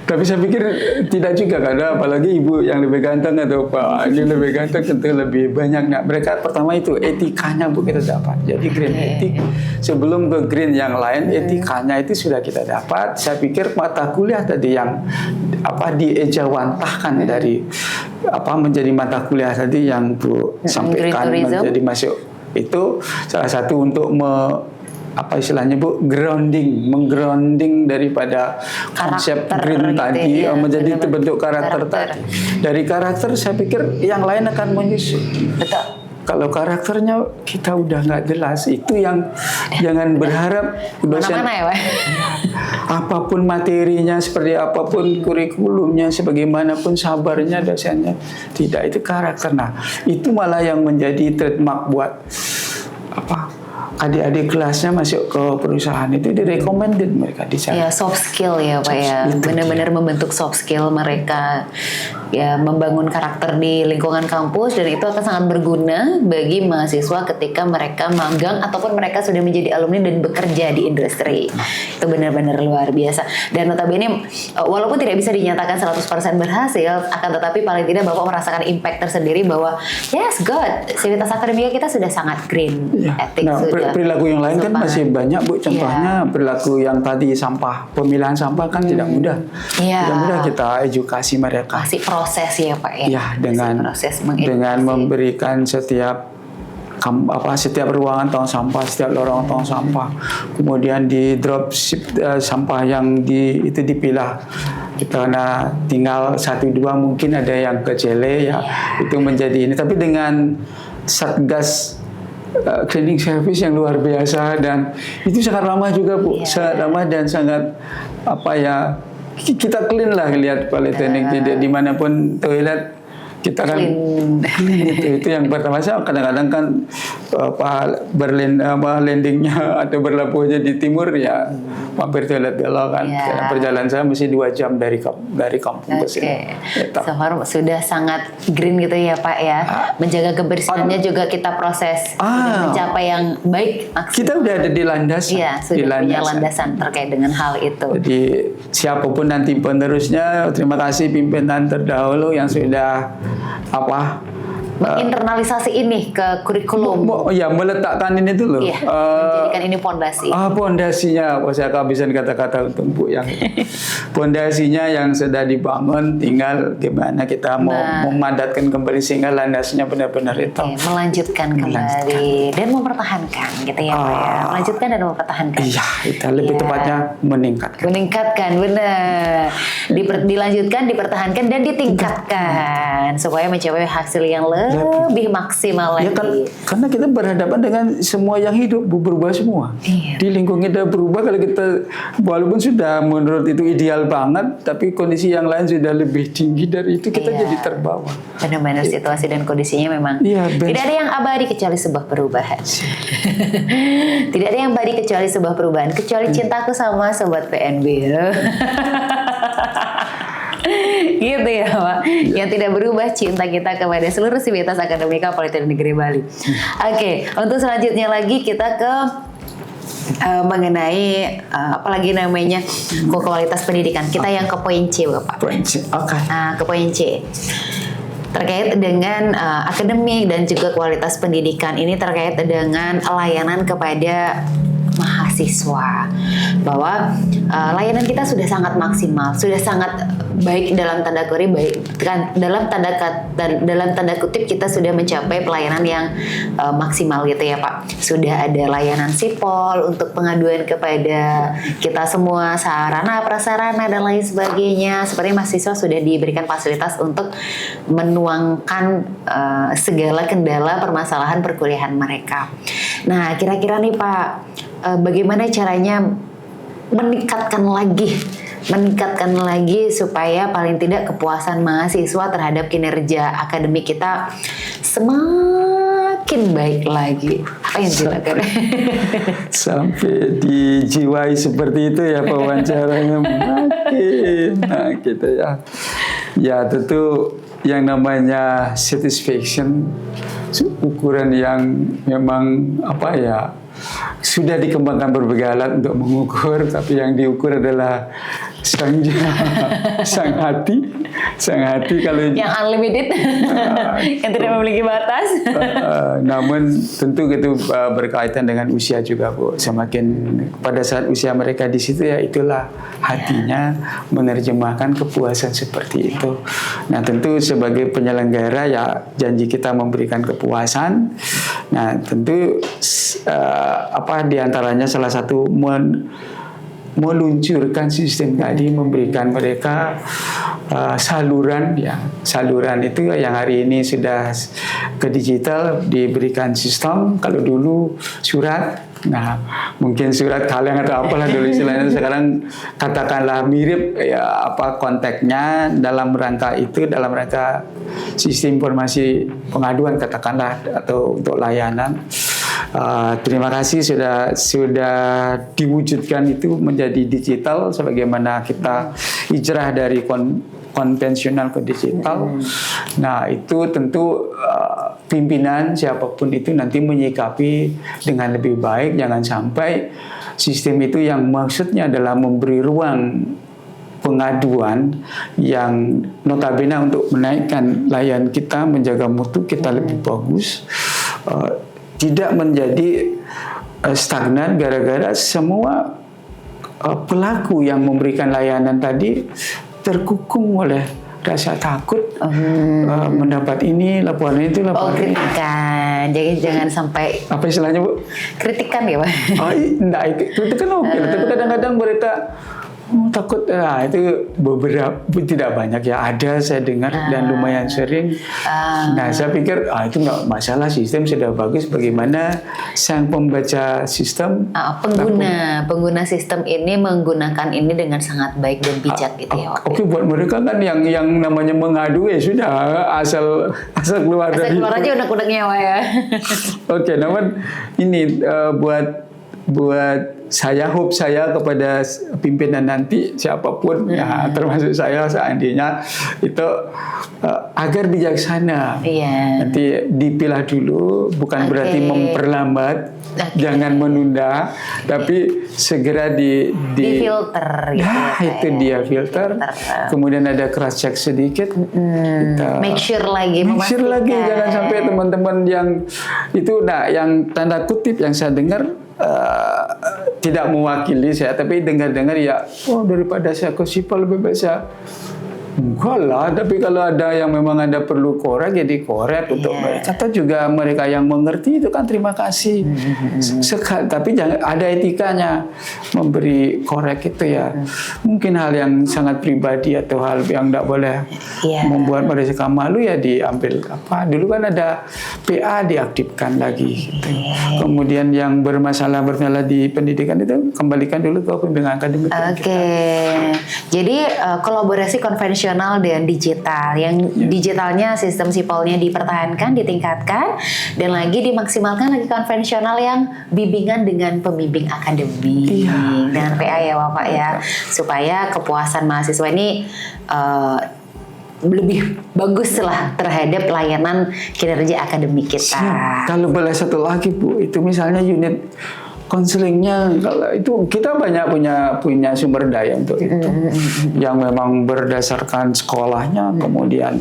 Tapi saya pikir tidak juga karena apalagi ibu yang lebih ganteng atau Pak ini lebih ganteng tentu lebih banyak. Nah, mereka pertama itu etikanya Bu kita dapat. Jadi green etik sebelum ke green yang lain etikanya itu sudah kita dapat. Saya pikir mata kuliah tadi yang diejawantahkan dari menjadi mata kuliah tadi yang Bu sampaikan menjadi masuk itu salah satu untuk menggrounding daripada konsep green tadi menjadi terbentuk karakter tadi. Dari karakter saya pikir yang lain akan menyusul. Kalau karakternya kita udah nggak jelas, itu yang jangan berharap dosen apapun materinya, seperti apapun kurikulumnya, sebagaimanapun sabarnya dosennya, tidak, itu karakter. Nah, itu malah yang menjadi trademark buat adik-adik kelasnya masuk ke perusahaan itu direcommended mereka di sana. Ya, soft skill ya Pak ya. Benar-benar membentuk soft skill mereka. Ya, membangun karakter di lingkungan kampus dan itu akan sangat berguna bagi mahasiswa ketika mereka magang ataupun mereka sudah menjadi alumni dan bekerja di industri. Itu benar-benar luar biasa. Dan notabene walaupun tidak bisa dinyatakan 100% berhasil, akan tetapi paling tidak Bapak merasakan impact tersendiri bahwa yes, good. Sivitas akademika kita sudah sangat green. Etik sudah. Perilaku yang lain kan masih banyak Bu. Contohnya perilaku yang tadi pemilahan sampah kan tidak mudah. Tidak mudah kita edukasi mereka. Masih proses ya Pak ya. Ya, dengan memberikan setiap ruangan tong sampah, setiap lorong tong sampah, kemudian di drop ship sampah yang itu dipilah. Karena tinggal 1-2 mungkin ada yang kecele itu menjadi ini. Tapi dengan satgas cleaning service yang luar biasa dan itu sangat ramah juga Bu, sangat ramah dan sangat kita clean lah lihat politeknik dimanapun toilet kita kan clean itu yang pertama. Saya kadang-kadang kan landingnya atau berlabuhnya di timur ya mampir toilet dulu kan. Karena perjalanan saya mesti 2 jam dari kampung ke sini. Sudah sangat green gitu ya Pak ya. Menjaga kebersihannya juga kita proses sudah mencapai yang baik. Kita udah ada di landasan. Iya, sudah punya landasan terkait dengan hal itu. Jadi siapapun nanti penerusnya, terima kasih pimpinan terdahulu yang sudah internalisasi ini ke kurikulum. Meletakkan ini dulu. Menjadikan ini pondasi. Pondasinya, saya kehabisan kata-kata untuk Bu yang pondasinya yang sudah dibangun, tinggal gimana kita mau memadatkan kembali sehingga landasnya benar-benar itu. Melanjutkan kembali dan mempertahankan gitu ya Pak ya. Melanjutkan dan mempertahankan. Iya, itu lebih tepatnya meningkatkan. Meningkatkan, benar. Dilanjutkan, dipertahankan dan ditingkatkan supaya mencapai hasil yang lebih maksimal lagi. Karena kita berhadapan dengan semua yang hidup berubah semua. Di lingkungan kita berubah, kalau kita walaupun sudah menurut itu ideal banget, tapi kondisi yang lain sudah lebih tinggi dari itu, kita jadi terbawa. Benar-benar situasi dan kondisinya memang tidak ada yang abadi kecuali sebuah perubahan. Tidak ada yang abadi kecuali sebuah perubahan, kecuali cintaku sama Sobat PNB. Gitu ya Pak. Yang tidak berubah cinta kita kepada seluruh sivitas akademika Politeknik Negeri Bali. Oke, untuk selanjutnya lagi kita ke mengenai apalagi namanya kualitas pendidikan. Kita yang ke poin C Bapak. Poin C. Oke. Ke poin C. Terkait dengan akademik dan juga kualitas pendidikan ini terkait dengan layanan kepada mahasiswa, bahwa layanan kita sudah sangat maksimal, sudah sangat baik dalam tanda kutip kita sudah mencapai pelayanan yang maksimal gitu ya Pak. Sudah ada layanan sipol untuk pengaduan kepada kita semua, sarana prasarana dan lain sebagainya. Seperti mahasiswa sudah diberikan fasilitas untuk menuangkan segala kendala permasalahan perkuliahan mereka. Nah, kira-kira nih Pak, bagaimana caranya meningkatkan lagi supaya paling tidak kepuasan mahasiswa terhadap kinerja akademik kita semakin baik lagi. Apa yang dilakukan? Sampai dijiwai seperti itu ya wawancaranya makin. Nah gitu ya. Ya tentu yang namanya satisfaction ukuran yang memang apa ya sudah dikembangkan berbagai alat untuk mengukur, tapi yang diukur adalah sang hati kalau yang unlimited, yang tidak memiliki batas. Namun tentu itu berkaitan dengan usia juga, Bu. Semakin pada saat usia mereka di situ ya itulah hatinya menerjemahkan kepuasan seperti itu. Nah tentu sebagai penyelenggara ya janji kita memberikan kepuasan. Nah tentu diantaranya salah satu meluncurkan sistem tadi, memberikan mereka saluran itu yang hari ini sudah ke digital, diberikan sistem. Kalau dulu surat, nah mungkin surat kaleng atau apalah dulu istilahnya, sekarang katakanlah mirip ya kontaknya dalam rangka sistem informasi pengaduan katakanlah atau untuk layanan. Terima kasih sudah diwujudkan itu menjadi digital sebagaimana kita hijrah dari konvensional ke digital. Nah itu tentu pimpinan siapapun itu nanti menyikapi dengan lebih baik. Jangan sampai sistem itu yang maksudnya adalah memberi ruang pengaduan yang notabene untuk menaikkan layanan kita, menjaga mutu kita lebih bagus, tidak menjadi stagnan gara-gara semua pelaku yang memberikan layanan tadi terkukung oleh rasa takut mendapat ini, laporan itu, laporan ini. Kritikan. Jadi jangan sampai apa istilahnya, Bu? Kritikan ya, Pak? Enggak, kritikan oke, tapi kadang-kadang mereka takut. Itu beberapa, tidak banyak ya, ada saya dengar dan lumayan sering. Nah saya pikir itu nggak masalah, sistem sudah bagus. Bagaimana sang pembaca sistem, pengguna sistem ini menggunakan ini dengan sangat baik dan bijak gitu ya. Oke, buat mereka kan yang namanya mengadu ya sudah asal keluar dari keluar aja unek-uneknya ya. Oke, namun ini buat hope saya kepada pimpinan nanti siapapun ya, termasuk saya seandainya itu agar bijaksana. Nanti dipilah dulu, bukan berarti memperlambat, jangan menunda, tapi segera difilter gitu. Itu dia filter. Kemudian ada cross check sedikit. Kita make sure lagi, jangan sampai teman-teman yang itu yang tanda kutip yang saya dengar tidak mewakili saya, tapi dengar-dengar ya, daripada saya ke sipol lebih baik saya enggak lah, tapi kalau ada yang memang ada perlu korek ya dikorek untuk mereka. Kata juga mereka yang mengerti itu kan terima kasih. Tapi jangan ada etikanya memberi korek itu ya. Mungkin hal yang sangat pribadi atau hal yang tidak boleh membuat mereka malu ya diambil dulu kan ada PA diaktifkan lagi gitu. Kemudian yang bermasalah di pendidikan itu kembalikan dulu ke pimpinan akademik. Jadi kolaborasi konvensional dan digital. Yang digitalnya sistem sipolnya dipertahankan, ditingkatkan, dan lagi dimaksimalkan lagi konvensional yang bimbingan dengan pembimbing akademik dengan PA ya Bapak ya, supaya kepuasan mahasiswa ini lebih bagus lah terhadap layanan kinerja akademik kita. Kalau boleh satu lagi Bu, itu misalnya unit konselingnya, kalau itu kita banyak punya sumber daya untuk itu, yang memang berdasarkan sekolahnya, kemudian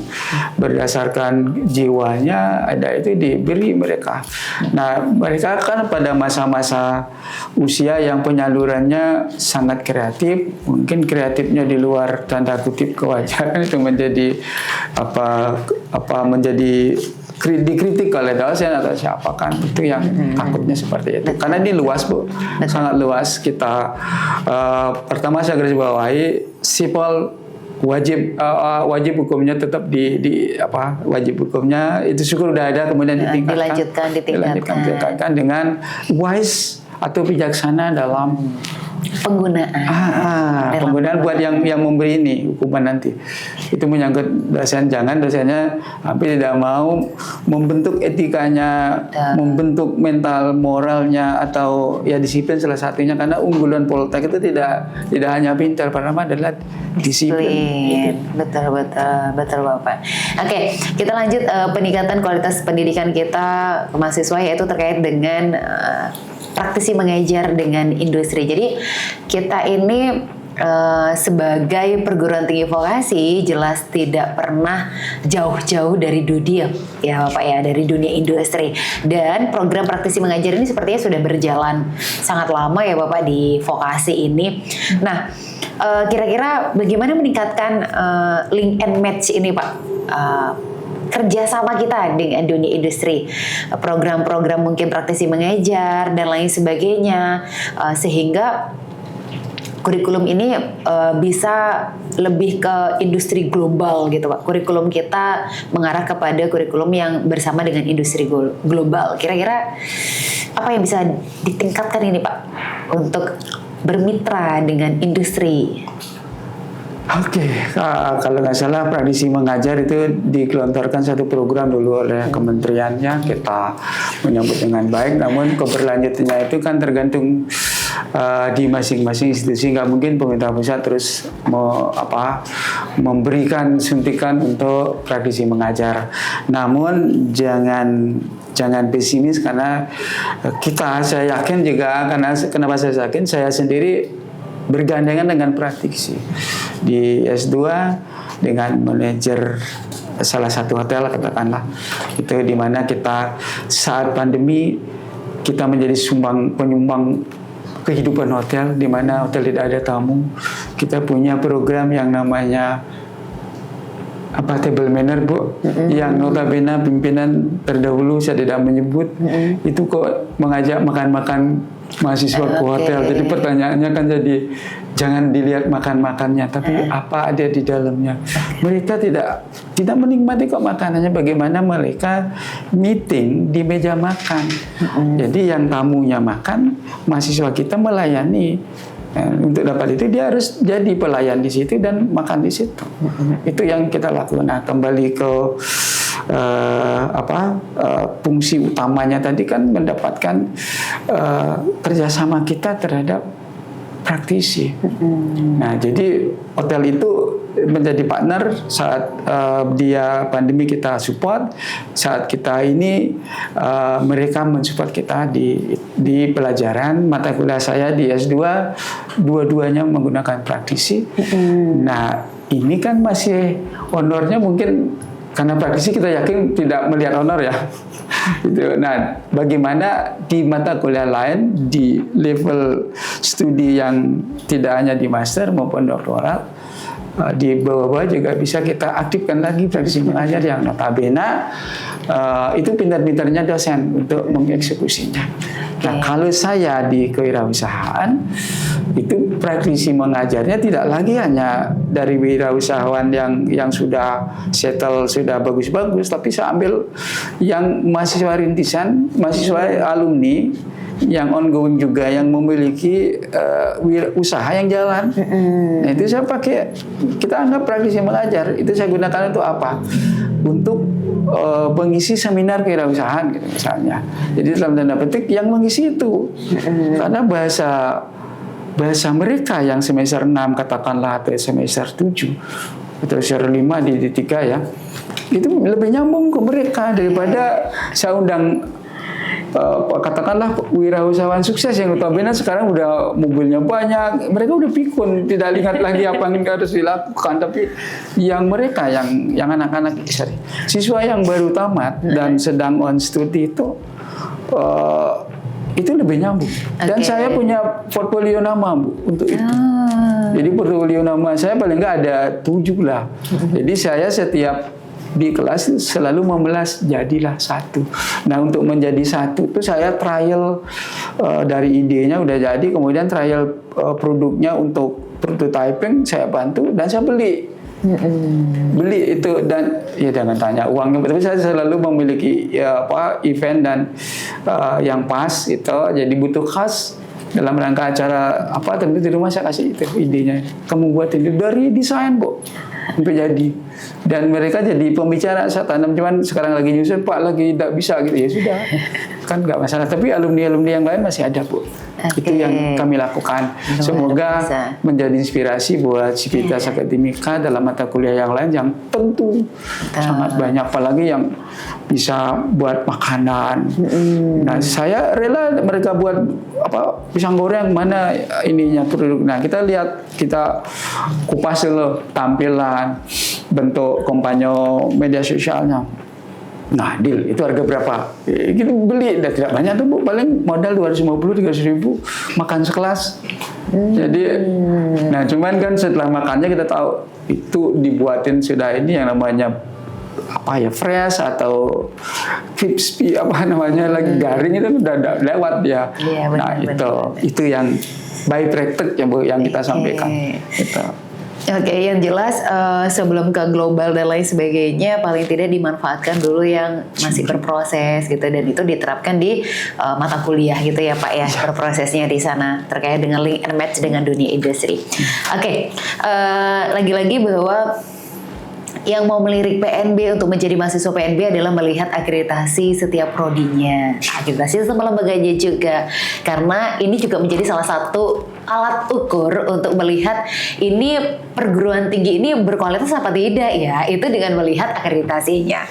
berdasarkan jiwanya, ada itu diberi mereka. Nah mereka kan pada masa-masa usia yang penyalurannya sangat kreatif, mungkin kreatifnya di luar tanda kutip kewajaran, itu menjadi menjadi dikritik oleh dosen atau siapa kan, itu yang takutnya seperti itu, karena ini luas Bu, sangat luas. Kita pertama saya garis bawahi sipol wajib hukumnya tetap wajib hukumnya itu syukur udah ada, kemudian ditingkatkan dilanjutkan dengan wise atau bijaksana dalam penggunaan. Penggunaan buat yang memberi ini hukuman nanti. Itu menyangkut dosen, jangan dosennya hampir tidak mau membentuk etikanya, membentuk mental moralnya, atau ya disiplin salah satunya, karena unggulan Poltek itu tidak hanya pintar, pertama adalah disiplin. Betul Bapak. Oke, kita lanjut peningkatan kualitas pendidikan kita ke mahasiswa, yaitu terkait dengan praktisi mengajar dengan industri. Jadi kita ini sebagai perguruan tinggi vokasi jelas tidak pernah jauh-jauh dari dunia ya Bapak ya, dari dunia industri. Dan program praktisi mengajar ini sepertinya sudah berjalan sangat lama ya Bapak di vokasi ini. Nah, kira-kira bagaimana meningkatkan link and match ini Pak? Kerjasama kita dengan dunia industri, program-program mungkin praktisi mengajar dan lain sebagainya, sehingga kurikulum ini bisa lebih ke industri global gitu Pak. Kurikulum kita mengarah kepada kurikulum yang bersama dengan industri global. Kira-kira apa yang bisa ditingkatkan ini Pak untuk bermitra dengan industri? Oke, kalau nggak salah praktisi mengajar itu digelontorkan satu program dulu oleh kementeriannya, kita menyambut dengan baik. Namun keberlanjutannya itu kan tergantung di masing-masing institusi. Nggak mungkin pemerintah pusat terus memberikan suntikan untuk praktisi mengajar. Namun jangan pesimis, karena saya yakin juga, kenapa saya yakin, saya sendiri bergandengan dengan praktisi di S2 dengan manajer salah satu hotel katakanlah, itu di mana kita saat pandemi kita menjadi penyumbang kehidupan hotel, di mana hotel tidak ada tamu. Kita punya program yang namanya table manner Bu, yang notabene pimpinan terdahulu saya tidak menyebut, itu kok mengajak makan-makan mahasiswa ke hotel. Jadi pertanyaannya kan jadi jangan dilihat makan-makannya, tapi apa ada di dalamnya. Mereka tidak menikmati kok makanannya, bagaimana mereka meeting di meja makan. Jadi yang tamunya makan, mahasiswa kita melayani. Untuk dapat itu dia harus jadi pelayan di situ dan makan di situ. Itu yang kita lakukan. Nah, kembali ke fungsi utamanya tadi kan mendapatkan kerjasama kita terhadap praktisi. Nah, jadi hotel itu menjadi partner saat dia pandemi, kita support. Saat kita ini mereka mensupport kita di pelajaran mata kuliah. Saya di S2 dua-duanya menggunakan praktisi. Nah, ini kan masih honornya mungkin karena praktisi kita yakin tidak melihat honor ya. Gitu. Nah, bagaimana di mata kuliah lain di level studi yang tidak hanya di master maupun doktoral, di bawah-bawah juga bisa kita aktifkan lagi praktisi mengajar yang notabene itu pintar-pintarnya dosen untuk mengeksekusinya. Nah, kalau saya di kewirausahaan itu praktisi mengajarnya tidak lagi hanya dari wirausahawan yang sudah settle, sudah bagus-bagus, tapi saya ambil yang mahasiswa rintisan, mahasiswa alumni yang ongoing juga, yang memiliki usaha yang jalan. Nah, itu saya pakai, kita anggap praktisi mengajar. Itu saya gunakan untuk apa? Untuk pengisi seminar kewirausahaan gitu misalnya. Jadi dalam tanda petik yang mengisi itu. Karena bahasa mereka yang semester 6 katakanlah, atau semester 7 atau semester 5 di D3 ya, itu lebih nyambung ke mereka daripada saya undang katakanlah wirausahawan sukses yang notabene sekarang udah mobilnya banyak, mereka udah pikun, tidak lihat lagi apa yang harus dilakukan. Tapi yang mereka yang anak-anak siswa yang baru tamat dan sedang on studi itu lebih nyambung. Dan saya punya portfolio nama Bu untuk itu. Jadi portfolio nama saya paling nggak ada 7 lah. Jadi saya setiap di kelas selalu memelas jadilah satu. Nah, untuk menjadi satu itu saya trial dari idenya udah jadi, kemudian trial produknya untuk prototyping saya bantu dan saya beli Beli itu, dan ya jangan tanya uangnya, tapi saya selalu memiliki event dan yang pas itu, jadi butuh khas dalam rangka acara apa, tentu di rumah saya kasih itu idenya, kamu buat ini dari desain Bu sampai jadi, dan mereka jadi pembicara. Saya tanam, cuman sekarang lagi nyusun Pak, lagi tidak bisa gitu, ya sudah kan nggak masalah, tapi alumni yang lain masih ada Bu. Itu yang kami lakukan. Semoga menjadi inspirasi buat Civitas Akademika dalam mata kuliah yang lain yang tentu sangat banyak, apalagi yang bisa buat makanan. Nah, saya rela mereka buat apa, pisang goreng mana ininya produk. Nah, kita lihat, kita kupas dulu tampilan, bentuk kampanye media sosialnya. Nah, deal itu harga berapa? Gitu beli, dan tidak banyak tuh Bu, paling modal 250-300 ribu makan sekelas. Jadi, nah cuman kan setelah makannya kita tahu itu dibuatin sudah ini yang namanya apa ya, fresh atau crispy apa namanya lagi garing, itu udah lewat ya. Nah itu yang by practice ya Bu yang kita sampaikan. Gitu. Oke, yang jelas sebelum ke global dan lain sebagainya, paling tidak dimanfaatkan dulu yang masih berproses gitu, dan itu diterapkan di mata kuliah gitu ya Pak ya, berprosesnya di sana terkait dengan link and match dengan dunia industri. Oke, lagi-lagi bahwa yang mau melirik PNB untuk menjadi mahasiswa PNB adalah melihat akreditasi setiap prodinya, akreditasi sama lembaganya juga, karena ini juga menjadi salah satu alat ukur untuk melihat ini perguruan tinggi ini berkualitas apa tidak ya, itu dengan melihat akreditasinya.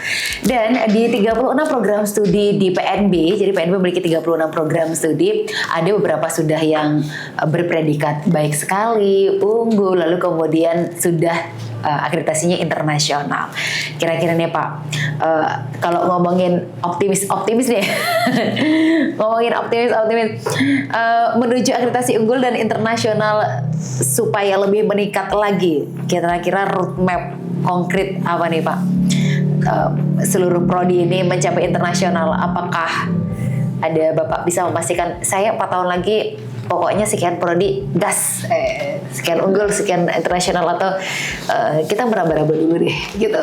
Dan di 36 program studi di PNB, jadi PNB memiliki 36 program studi, ada beberapa sudah yang berpredikat baik sekali, unggul, lalu kemudian sudah akreditasinya internasional. Kira-kira nih Pak, kalau ngomongin optimis deh, ngomongin optimis, menuju akreditasi unggul dan internasional supaya lebih meningkat lagi, kira-kira roadmap konkret apa nih Pak? Seluruh prodi ini mencapai internasional, apakah ada Bapak bisa memastikan saya 4 tahun lagi pokoknya sekian prodi gas, sekian unggul, sekian internasional, atau kita meraba-raba dulu deh gitu.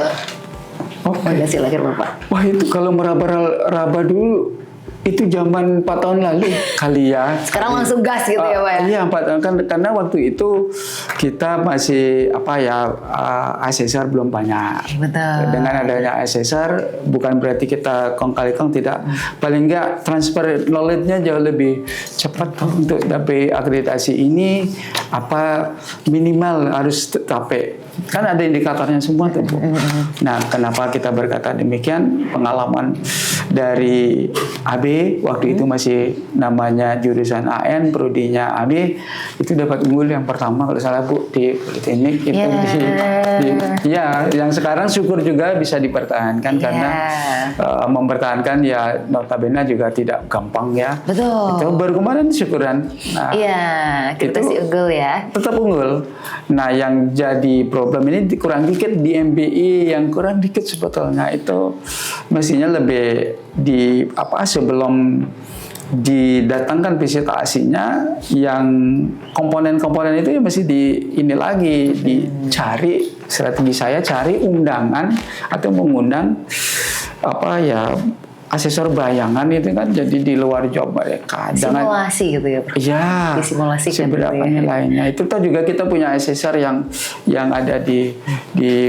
Silakan Bapak. Wah, itu kalau meraba-raba dulu itu zaman 4 tahun lalu kali ya. Sekarang langsung gas gitu ya Pak ya? Iya, 4 tahun kan, karena waktu itu kita masih asesor belum banyak. Betul. Dengan adanya asesor bukan berarti kita kong kali kong, tidak. Paling enggak transfer knowledge-nya jauh lebih cepat untuk dapat akreditasi ini, apa minimal harus tercapai. Kan ada indikatornya semua tuh Bu. Nah, kenapa kita berkata demikian? Pengalaman dari AB waktu itu masih namanya jurusan AN, prodinya AB, itu dapat unggul yang pertama kalau salah Bu di Politeknik itu yang sekarang syukur juga bisa dipertahankan karena mempertahankan ya notabene juga tidak gampang ya. Betul. Itu baru kemarin syukuran. Nah, kita sih unggul ya. Tetap unggul. Nah, yang jadi problem ini kurang dikit di MBI, yang kurang dikit sebetulnya itu mestinya lebih sebelum didatangkan visitasinya, yang komponen-komponen itu ya mesti dicari. Strategi saya cari undangan atau mengundang asesor bayangan itu kan jadi di luar job mereka. Simulasi gitu ya? Iya. Disimulasikan seberapa nilainya. Itu toh juga kita punya asesor yang ada di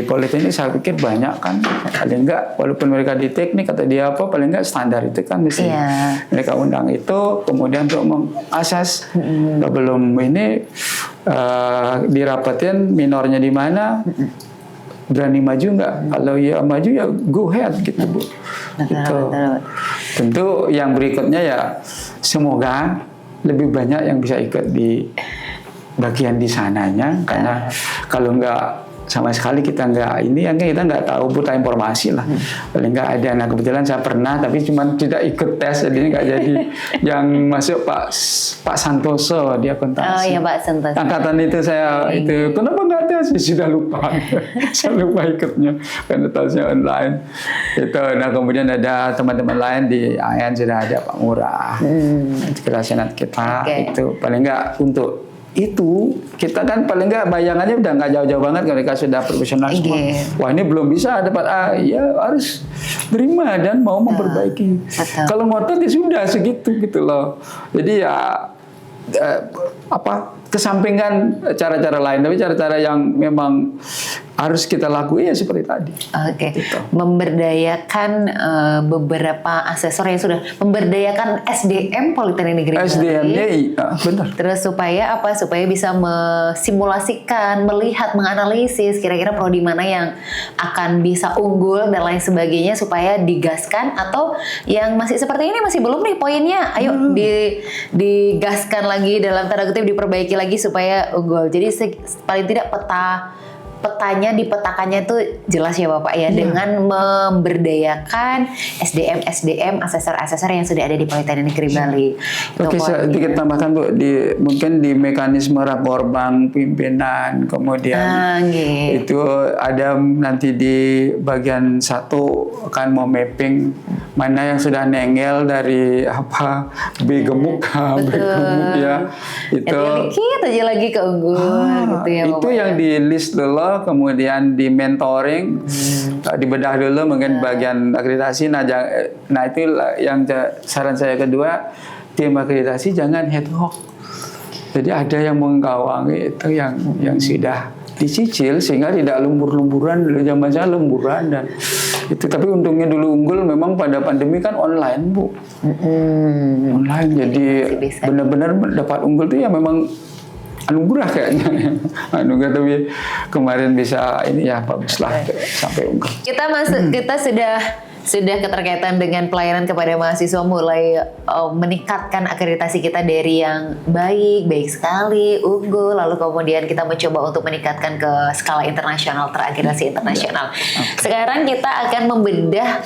Politeknik, saya pikir banyak kan. Paling enggak walaupun mereka di teknik atau di apa, paling enggak standar itu kan mesti mereka undang itu, kemudian untuk mengakses belum ini dirapetin minornya di mana. Berani maju nggak? Kalau ya maju ya go ahead gitu Bu. Betul. Tentu yang berikutnya ya semoga lebih banyak yang bisa ikut di bagian di sananya, karena kalau nggak sama sekali kita nggak kita nggak tahu, buta informasi lah. Paling nggak ada. Nah, kebetulan saya pernah tapi cuma tidak ikut tes, jadi nggak jadi. Yang masuk Pak Santoso, dia akuntansi. Oh iya Pak Santoso. Angkatan itu saya itu kenapa nggak tes? Sudah lupa. Saya lupa ikutnya karena tesnya online. Itu. Nah, kemudian ada teman-teman lain di AN sudah ada Pak Murah. Kelas senat kita itu paling nggak untuk itu kita kan paling nggak bayangannya udah nggak jauh-jauh banget mereka sudah profesional semua. Wah ini belum bisa dapat A, ya harus terima dan mau memperbaiki. Kalau ngotot ya sudah segitu gitu loh. Jadi ya kesampingkan cara-cara lain, tapi cara-cara yang memang harus kita lakuin ya seperti tadi. Oke. Gitu. Memberdayakan beberapa asesor yang sudah memberdayakan SDM Politeknik Negeri Bali. SDM-nya benar. Terus supaya apa? Supaya bisa mesimulasikan, melihat, menganalisis kira-kira prodi mana yang akan bisa unggul dan lain sebagainya supaya digaskan, atau yang masih seperti ini masih belum nih poinnya. Ayo digaskan lagi, dalam tanda kutip diperbaiki lagi supaya unggul. Jadi paling tidak petanya dipetakannya itu jelas ya Bapak ya, dengan memberdayakan SDM asesor yang sudah ada di Politeknik Negeri Bali. Oke, sedikit tambahkan Bu, mungkin di mekanisme rakorbang pimpinan, kemudian itu ada nanti di bagian 1 akan mau mapping mana yang sudah nengel dari B gemuk ya, itu dikit aja lagi keunggulan gitu ya Bapak. Itu yang di list dulu, kemudian di mentoring, dibedah dulu mungkin bagian akreditasi. Nah itu yang saran saya kedua, tim akreditasi jangan ad hoc. Jadi ada yang menggawangi itu yang sudah dicicil sehingga tidak lembur-lemburan. Dulu zaman saya lemburan dan itu, tapi untungnya dulu unggul memang pada pandemi kan online Bu, online, jadi benar-benar dapat unggul itu ya memang anugerah kayaknya. Anugerah, tapi kemarin bisa ini ya baguslah sampai unggul. Kita sudah keterkaitan dengan pelayanan kepada mahasiswa, mulai meningkatkan akreditasi kita dari yang baik sekali, unggul, lalu kemudian kita mencoba untuk meningkatkan ke skala internasional, terakreditasi internasional. Sekarang kita akan membedah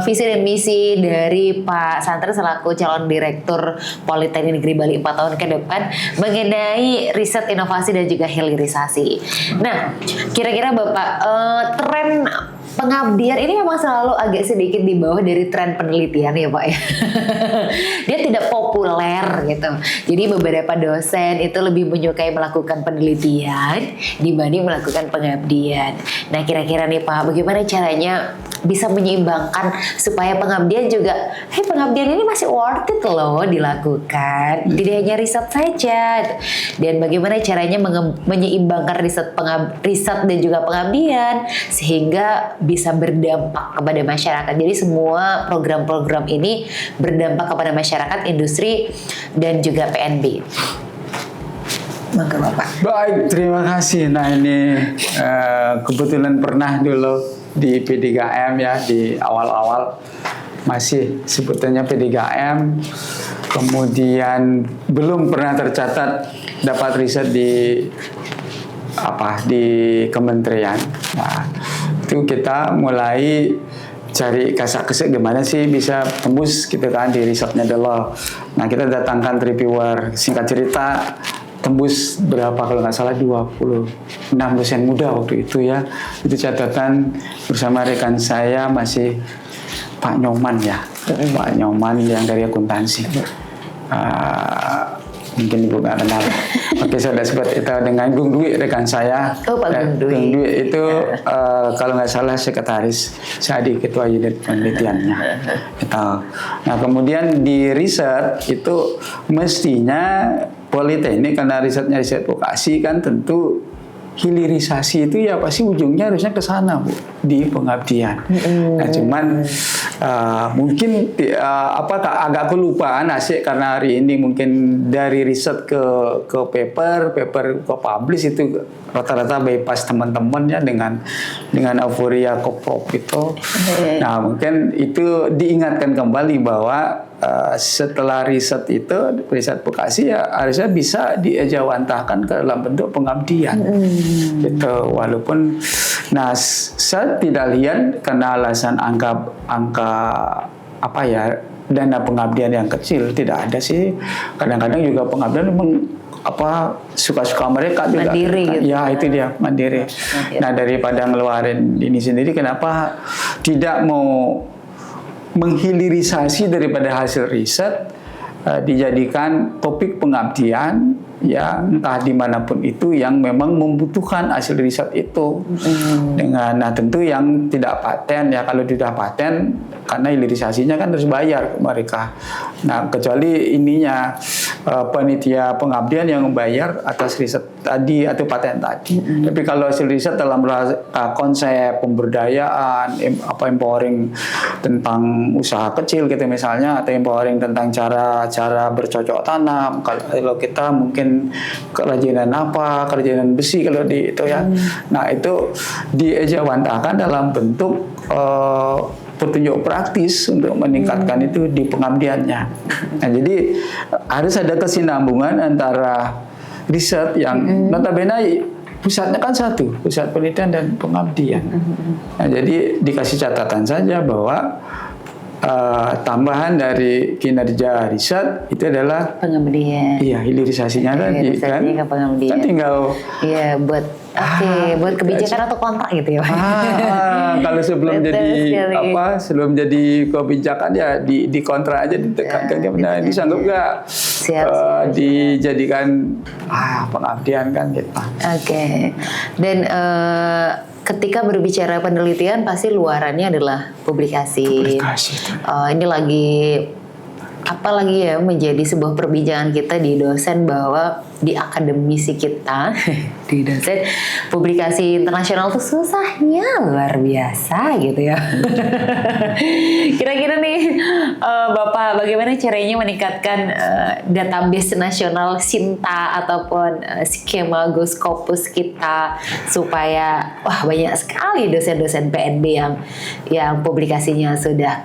visi dan misi dari Pak Santri selaku calon direktur Politeknik Negeri Bali 4 tahun ke depan mengenai riset, inovasi dan juga hilirisasi. Nah, kira-kira Bapak, tren pengabdian ini memang selalu agak sedikit di bawah dari tren penelitian ya Pak ya. Dia tidak populer gitu. Jadi beberapa dosen itu lebih menyukai melakukan penelitian dibanding melakukan pengabdian. Nah kira-kira nih Pak, bagaimana caranya bisa menyeimbangkan supaya pengabdian juga, pengabdian ini masih worth it loh dilakukan, tidak hanya riset saja. Dan bagaimana caranya menyeimbangkan riset dan juga pengabdian sehingga bisa berdampak kepada masyarakat. Jadi semua program-program ini berdampak kepada masyarakat, industri, dan juga PNB. Maka Bapak. Baik, terima kasih. Nah ini kebetulan pernah dulu di P3M ya, di awal-awal masih sebutannya P3M, kemudian belum pernah tercatat dapat riset di kementerian. Nah, itu kita mulai cari kasak-kusuk gimana sih bisa tembus gitu kan di risetnya dulu. Nah kita datangkan reviewer, singkat cerita tembus berapa kalau nggak salah 26 dosen muda waktu itu ya. Itu catatan bersama rekan saya masih Pak Nyoman ya, Pak Nyoman yang dari akuntansi. Mungkin Ibu nggak kenal. Oke, saya sudah sebut itu dengan Gung Dwi, rekan saya. Oh, Pak Gung Dwi. Gung Dwi itu kalau nggak salah sekretaris, saya di ketua unit penelitiannya. Gitu. Nah, kemudian di riset itu mestinya Politeknik, karena risetnya riset vokasi kan tentu hilirisasi itu ya pasti ujungnya harusnya ke sana Bu, di pengabdian. Nah cuman mungkin agak kelupaan asik karena hari ini mungkin dari riset ke paper ke publish itu rata-rata bypass teman-teman ya dengan euforia koprop itu. Nah mungkin itu diingatkan kembali bahwa setelah riset itu, riset vokasi ya harusnya bisa diejawantahkan ke dalam bentuk pengabdian. Gitu. Walaupun, nah saya tidak lihat karena alasan angka dana pengabdian yang kecil, tidak ada sih. Kadang-kadang juga pengabdian memang suka-suka mereka juga. Mandiri gitu. Ya itu dia, mandiri. Nah daripada ngeluarin ini sendiri, kenapa tidak mau menghilirisasi daripada hasil riset dijadikan topik pengabdian ya entah dimanapun itu yang memang membutuhkan hasil riset itu. Nah tentu yang tidak paten ya, kalau sudah paten karena hilirisasinya kan harus bayar ke mereka. Nah kecuali ininya panitia pengabdian yang membayar atas riset tadi atau paten tadi. Tapi kalau hasil riset dalam konsep pemberdayaan, empowering tentang usaha kecil gitu misalnya, atau empowering tentang cara bercocok tanam. Kalau kita mungkin kerajinan besi kalau di itu ya. Nah itu diejawantahkan dalam bentuk petunjuk praktis untuk meningkatkan itu di pengabdiannya. Nah, jadi harus ada kesinambungan antara riset yang notabene pusatnya kan satu, pusat penelitian dan pengabdian. Nah, jadi dikasih catatan saja bahwa tambahan dari kinerja riset itu adalah pengabdian. Iya, hilirisasinya tadi kan. Kan tinggal buat kebijakan atau kontrak gitu ya. Kalau sebelum sebelum jadi kebijakan ya di kontrak aja ditekankan kepada disanggup nggak dijadikan pengabdian kan gitu. Oke. Dan ketika berbicara penelitian pasti luarannya adalah publikasi. Ini lagi apalagi ya menjadi sebuah perbincangan kita di dosen bahwa di akademisi kita di dosen publikasi internasional tuh susahnya luar biasa gitu ya. Kira-kira nih Bapak bagaimana caranya meningkatkan database nasional Sinta ataupun skema Go Scopus kita supaya banyak sekali dosen-dosen PNB yang publikasinya sudah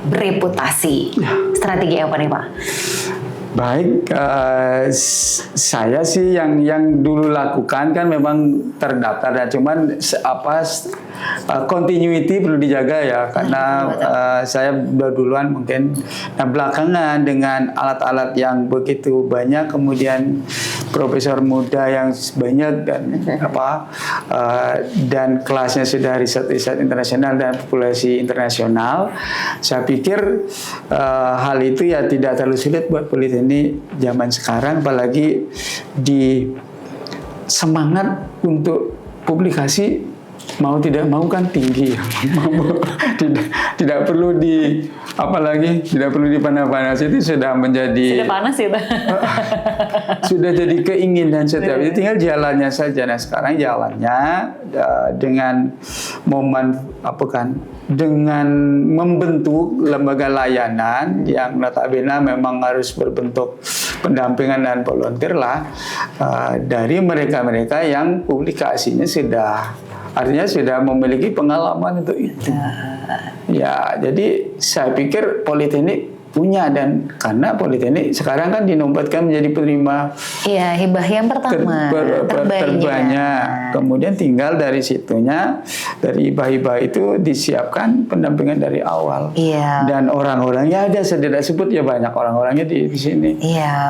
bereputasi. Strategi apa nih Pak? Baik, saya sih yang dulu lakukan kan memang terdaftar ya, cuman continuity perlu dijaga ya, karena saya duluan mungkin. Nah belakangan dengan alat-alat yang begitu banyak, kemudian profesor muda yang banyak dan kelasnya sudah riset internasional dan populasi internasional, saya pikir hal itu ya tidak terlalu sulit buat politeknik zaman sekarang, apalagi di semangat untuk publikasi mau tidak mau kan tinggi. tidak perlu tidak perlu dipanas-panas, itu sudah menjadi panas itu. Sudah jadi keinginan setiap itu, tinggal jalannya saja. Nah sekarang jalannya dengan dengan membentuk lembaga layanan yang notabene memang harus berbentuk pendampingan dan volunteer lah dari mereka-mereka yang publikasinya artinya sudah memiliki pengalaman untuk itu. Ya, jadi saya pikir politeknik punya, dan karena politeknik sekarang kan dinobatkan menjadi penerima hibah yang pertama terbanyak. Kemudian tinggal dari situnya, dari hibah-hibah itu disiapkan pendampingan dari awal. Dan orang-orangnya ada, saya tidak sebut ya, banyak orang-orangnya di sini.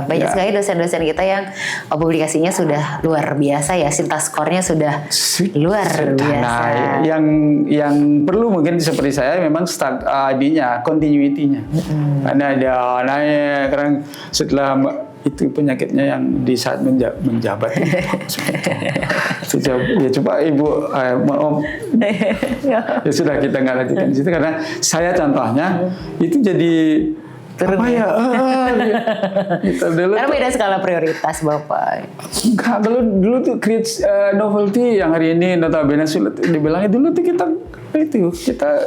Banyak sekali dosen-dosen kita yang publikasinya sudah luar biasa ya, Sinta skornya sudah luar biasa. Nah, yang perlu mungkin seperti saya memang continuity-nya. Karena ada naik sekarang setelah itu penyakitnya yang di saat menjabat. Ya coba Ibu maaf. Ya sudah, kita nggak lanjutkan di situ karena saya contohnya itu jadi karena beda skala prioritas Bapak. Enggak, dulu tuh create novelty yang hari ini notabene sulit dibilangnya. Dulu tuh kita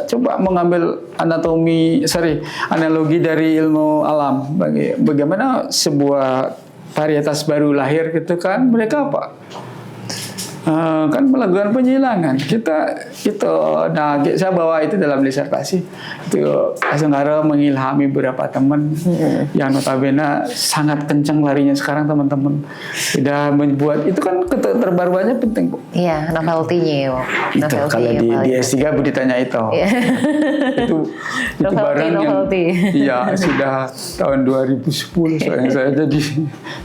coba mengambil analogi dari ilmu alam, bagaimana sebuah varietas baru lahir gitu kan, mereka kan melakukan penyilangan. Saya bawa itu dalam disertasi. Itu Senggara mengilhami beberapa teman yang notabene sangat kencang larinya sekarang teman-teman. Sudah membuat itu kan keterbaruannya penting, Bu. Iya, novelty-nya. Kalau di S3 Bu ditanya itu. itu barang yang sudah tahun 2010 soalnya saya jadi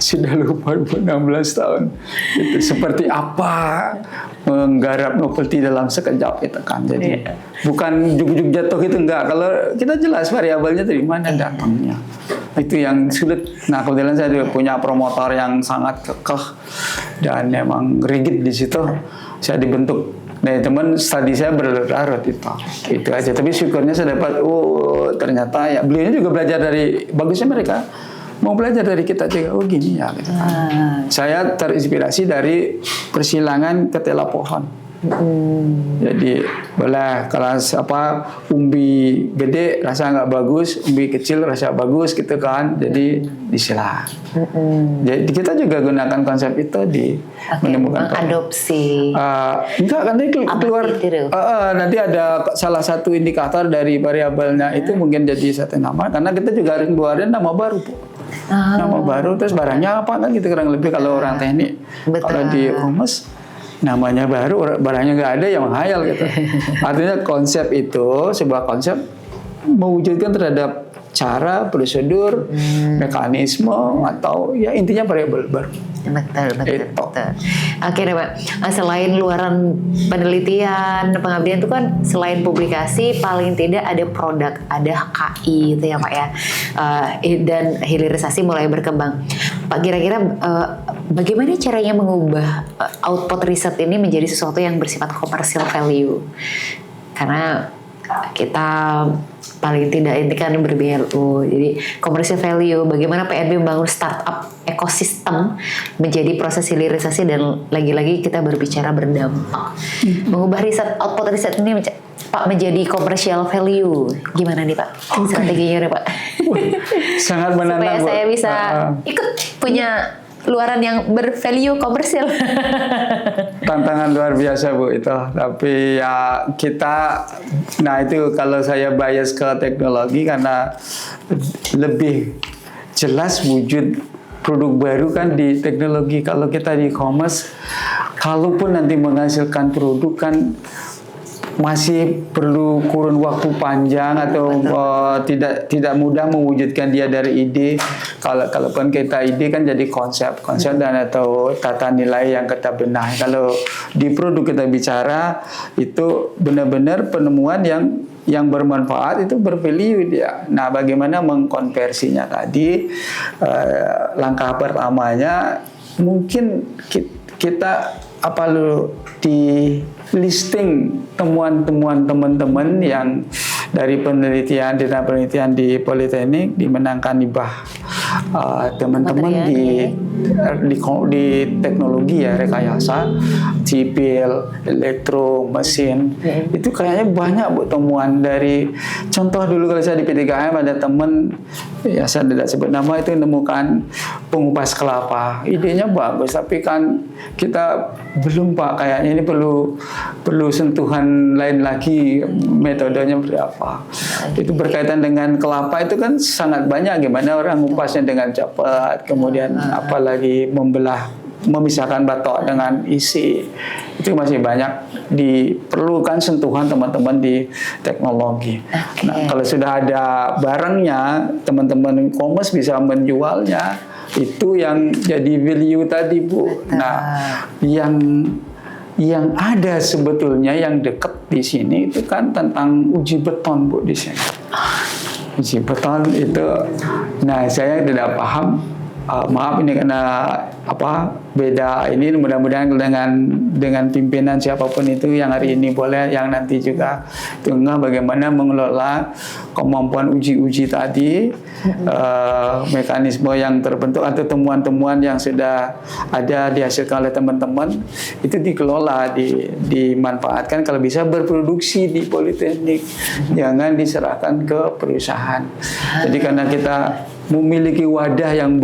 sudah lupa 16 tahun. Itu seperti apa bisa menggarap novelty dalam sekejap itu kan. Jadi bukan juk-juk jatuh itu enggak. Kalau kita jelas variabelnya dari mana datangnya. Itu yang sulit. Nah, kebetulan saya juga punya promotor yang sangat kekeh dan memang rigid di situ. Saya dibentuk. Nah, teman studi saya berlarut itu aja. Tapi syukurnya saya dapat, ternyata ya beliaunya juga belajar dari bagusnya mereka. Mau belajar dari kita juga, gini ya gitu kan. Saya terinspirasi dari persilangan ketela pohon. Jadi boleh kalau umbi gede rasa nggak bagus, umbi kecil rasa bagus gitu kan. Jadi disilang. Jadi kita juga gunakan konsep itu di menemukan adopsi. Enggak kan keluar nanti ada salah satu indikator dari variabelnya itu mungkin jadi satu nama karena kita juga harus keluarin nama baru Bu. Nama baru terus barangnya apa kan gitu kurang lebih kalau orang teknik. Kalau di e-commerce namanya baru barangnya nggak ada yang menghayal gitu. Artinya konsep itu sebuah konsep mewujudkan terhadap cara, prosedur, mekanisme atau ya intinya variabel baru. Betul. Oke deh Pak, selain luaran penelitian, pengabdian itu kan selain publikasi paling tidak ada produk, ada HKI itu ya Pak ya, dan hilirisasi mulai berkembang. Pak kira-kira bagaimana caranya mengubah output riset ini menjadi sesuatu yang bersifat commercial value? Karena kita paling tidak ini kan ber-BLU, jadi commercial value, bagaimana PNB membangun startup ekosistem menjadi proses hilirisasi dan lagi-lagi kita berbicara berdampak. Mengubah riset, output riset ini Pak menjadi commercial value, gimana nih Pak strateginya nih Pak? Sangat menantang supaya saya bisa ikut punya luaran yang bervalue komersial. Tantangan luar biasa Bu itu. Tapi ya kita, nah itu kalau saya bias ke teknologi karena lebih jelas wujud produk baru kan di teknologi. Kalau kita di e-commerce, kalaupun nanti menghasilkan produk kan masih perlu kurun waktu panjang atau tidak mudah mewujudkan dia dari ide. Kalaupun kita ide kan jadi konsep dan atau tata nilai yang kita benahi. Kalau di produk kita bicara itu benar-benar penemuan yang bermanfaat itu bervalue dia. Nah, bagaimana mengkonversinya tadi? Langkah pertamanya mungkin kita di listing temuan-temuan teman-teman yang dari penelitian di Politeknik dimenangkan hibah teman-teman di teknologi ya, rekayasa sipil, elektro, mesin. Itu kayaknya banyak Bu temuan dari contoh dulu kalau saya di P3M ada teman ya saya tidak sebut nama itu menemukan pengupas kelapa. Idenya bagus tapi kan kita belum Pak, kayaknya ini perlu sentuhan lain lagi, metodenya berapa. Itu berkaitan dengan kelapa itu kan sangat banyak gimana orang ngupasnya dengan cepat, kemudian apalagi memisahkan batok dengan isi. Itu masih banyak diperlukan sentuhan teman-teman di teknologi. Nah, kalau sudah ada barangnya, teman-teman e-commerce bisa menjualnya. Itu yang jadi value tadi Bu. Nah, yang ada sebetulnya yang dekat di sini itu kan tentang uji beton Bu di sini. Uji beton itu, nah saya tidak paham. Maaf ini karena beda ini, mudah-mudahan dengan pimpinan siapapun itu yang hari ini boleh, yang nanti juga tengah bagaimana mengelola kemampuan uji-uji tadi, mekanisme yang terbentuk atau temuan-temuan yang sudah ada dihasilkan oleh teman-teman itu dikelola, dimanfaatkan kalau bisa berproduksi di Politeknik, jangan diserahkan ke perusahaan. Jadi karena kita memiliki wadah yang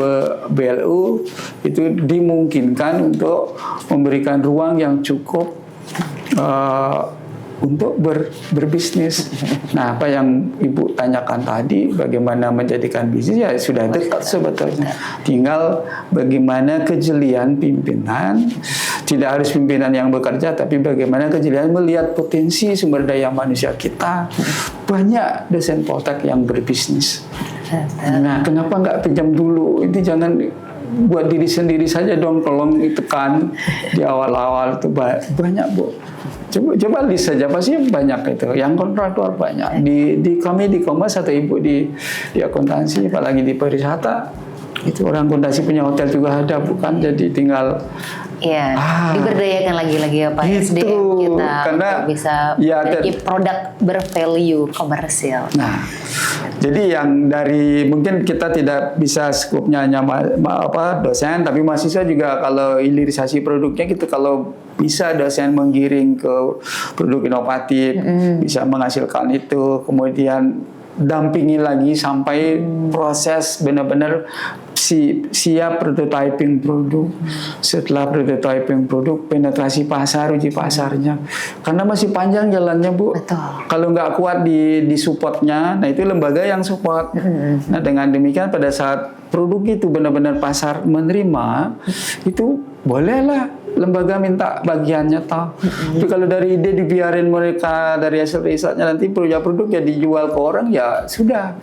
BLU itu dimungkinkan untuk memberikan ruang yang cukup untuk berbisnis. Nah, apa yang Ibu tanyakan tadi, bagaimana menjadikan bisnis ya sudah dekat sebetulnya. Tinggal bagaimana kejelian pimpinan, tidak harus pimpinan yang bekerja, tapi bagaimana kejelian melihat potensi sumber daya manusia kita. Banyak dosen Poltek yang berbisnis. Nah, kenapa nggak pinjam dulu? Ini jangan buat diri sendiri saja dong, tolong ditekan di awal-awal itu banyak Bu. Coba list saja pasti banyak itu. Yang kontraktor banyak. Kami di Komas atau Ibu di akuntansi, apalagi di pariwisata, itu orang akuntansi punya hotel juga ada, bukan? Jadi tinggal diberdayakan lagi ya Pak SDM kita karena untuk bisa memiliki produk bervalue komersial. Nah, jadi yang dari mungkin kita tidak bisa skupnya hanya dosen, tapi mahasiswa juga kalau hilirisasi produknya gitu, kalau bisa dosen menggiring ke produk inovatif, bisa menghasilkan itu, kemudian dampingi lagi sampai proses benar-benar siap prototyping produk. Setelah prototyping produk, penetrasi pasar, uji pasarnya. Karena masih panjang jalannya Bu. Betul. Kalau nggak kuat di supportnya, nah itu lembaga yang support. Nah dengan demikian pada saat produk itu benar-benar pasar menerima, itu bolehlah lembaga minta bagiannya toh. Tapi kalau dari ide dibiarin mereka dari hasil risetnya nanti produk ya dijual ke orang, ya sudah.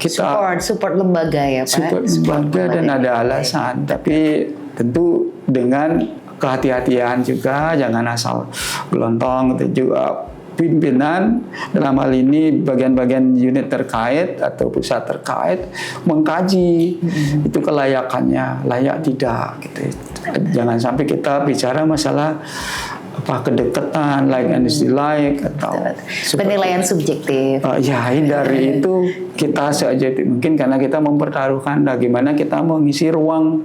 Kita support lembaga ya Pak. Support lembaga dan ada alasan. Tapi tentu dengan kehati-hatian juga, jangan asal gelontong. Itu juga pimpinan dalam hal ini bagian-bagian unit terkait atau pusat terkait mengkaji itu kelayakannya, layak tidak gitu. Jangan sampai kita bicara masalah kedekatan, like and dislike atau penilaian subjektif. Ya hindari itu kita seobjektif mungkin, karena kita mempertaruhkan bagaimana kita mengisi ruang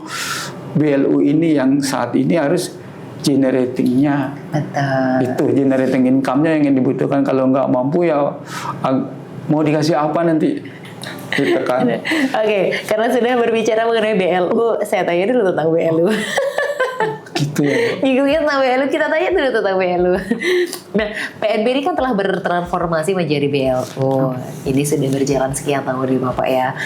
BLU ini yang saat ini harus generatingnya. Betul. Itu generating income-nya yang dibutuhkan. Kalau nggak mampu ya mau dikasih apa nanti ditekan. Oke, karena sudah berbicara mengenai BLU, saya tanya dulu tentang BLU. Gitu ya. Ngikutin tentang BLU, kita tanya dulu tentang BLU. Nah, PNB ini kan telah bertransformasi menjadi BLU. Ini sudah berjalan sekian tahun nih Bapak ya.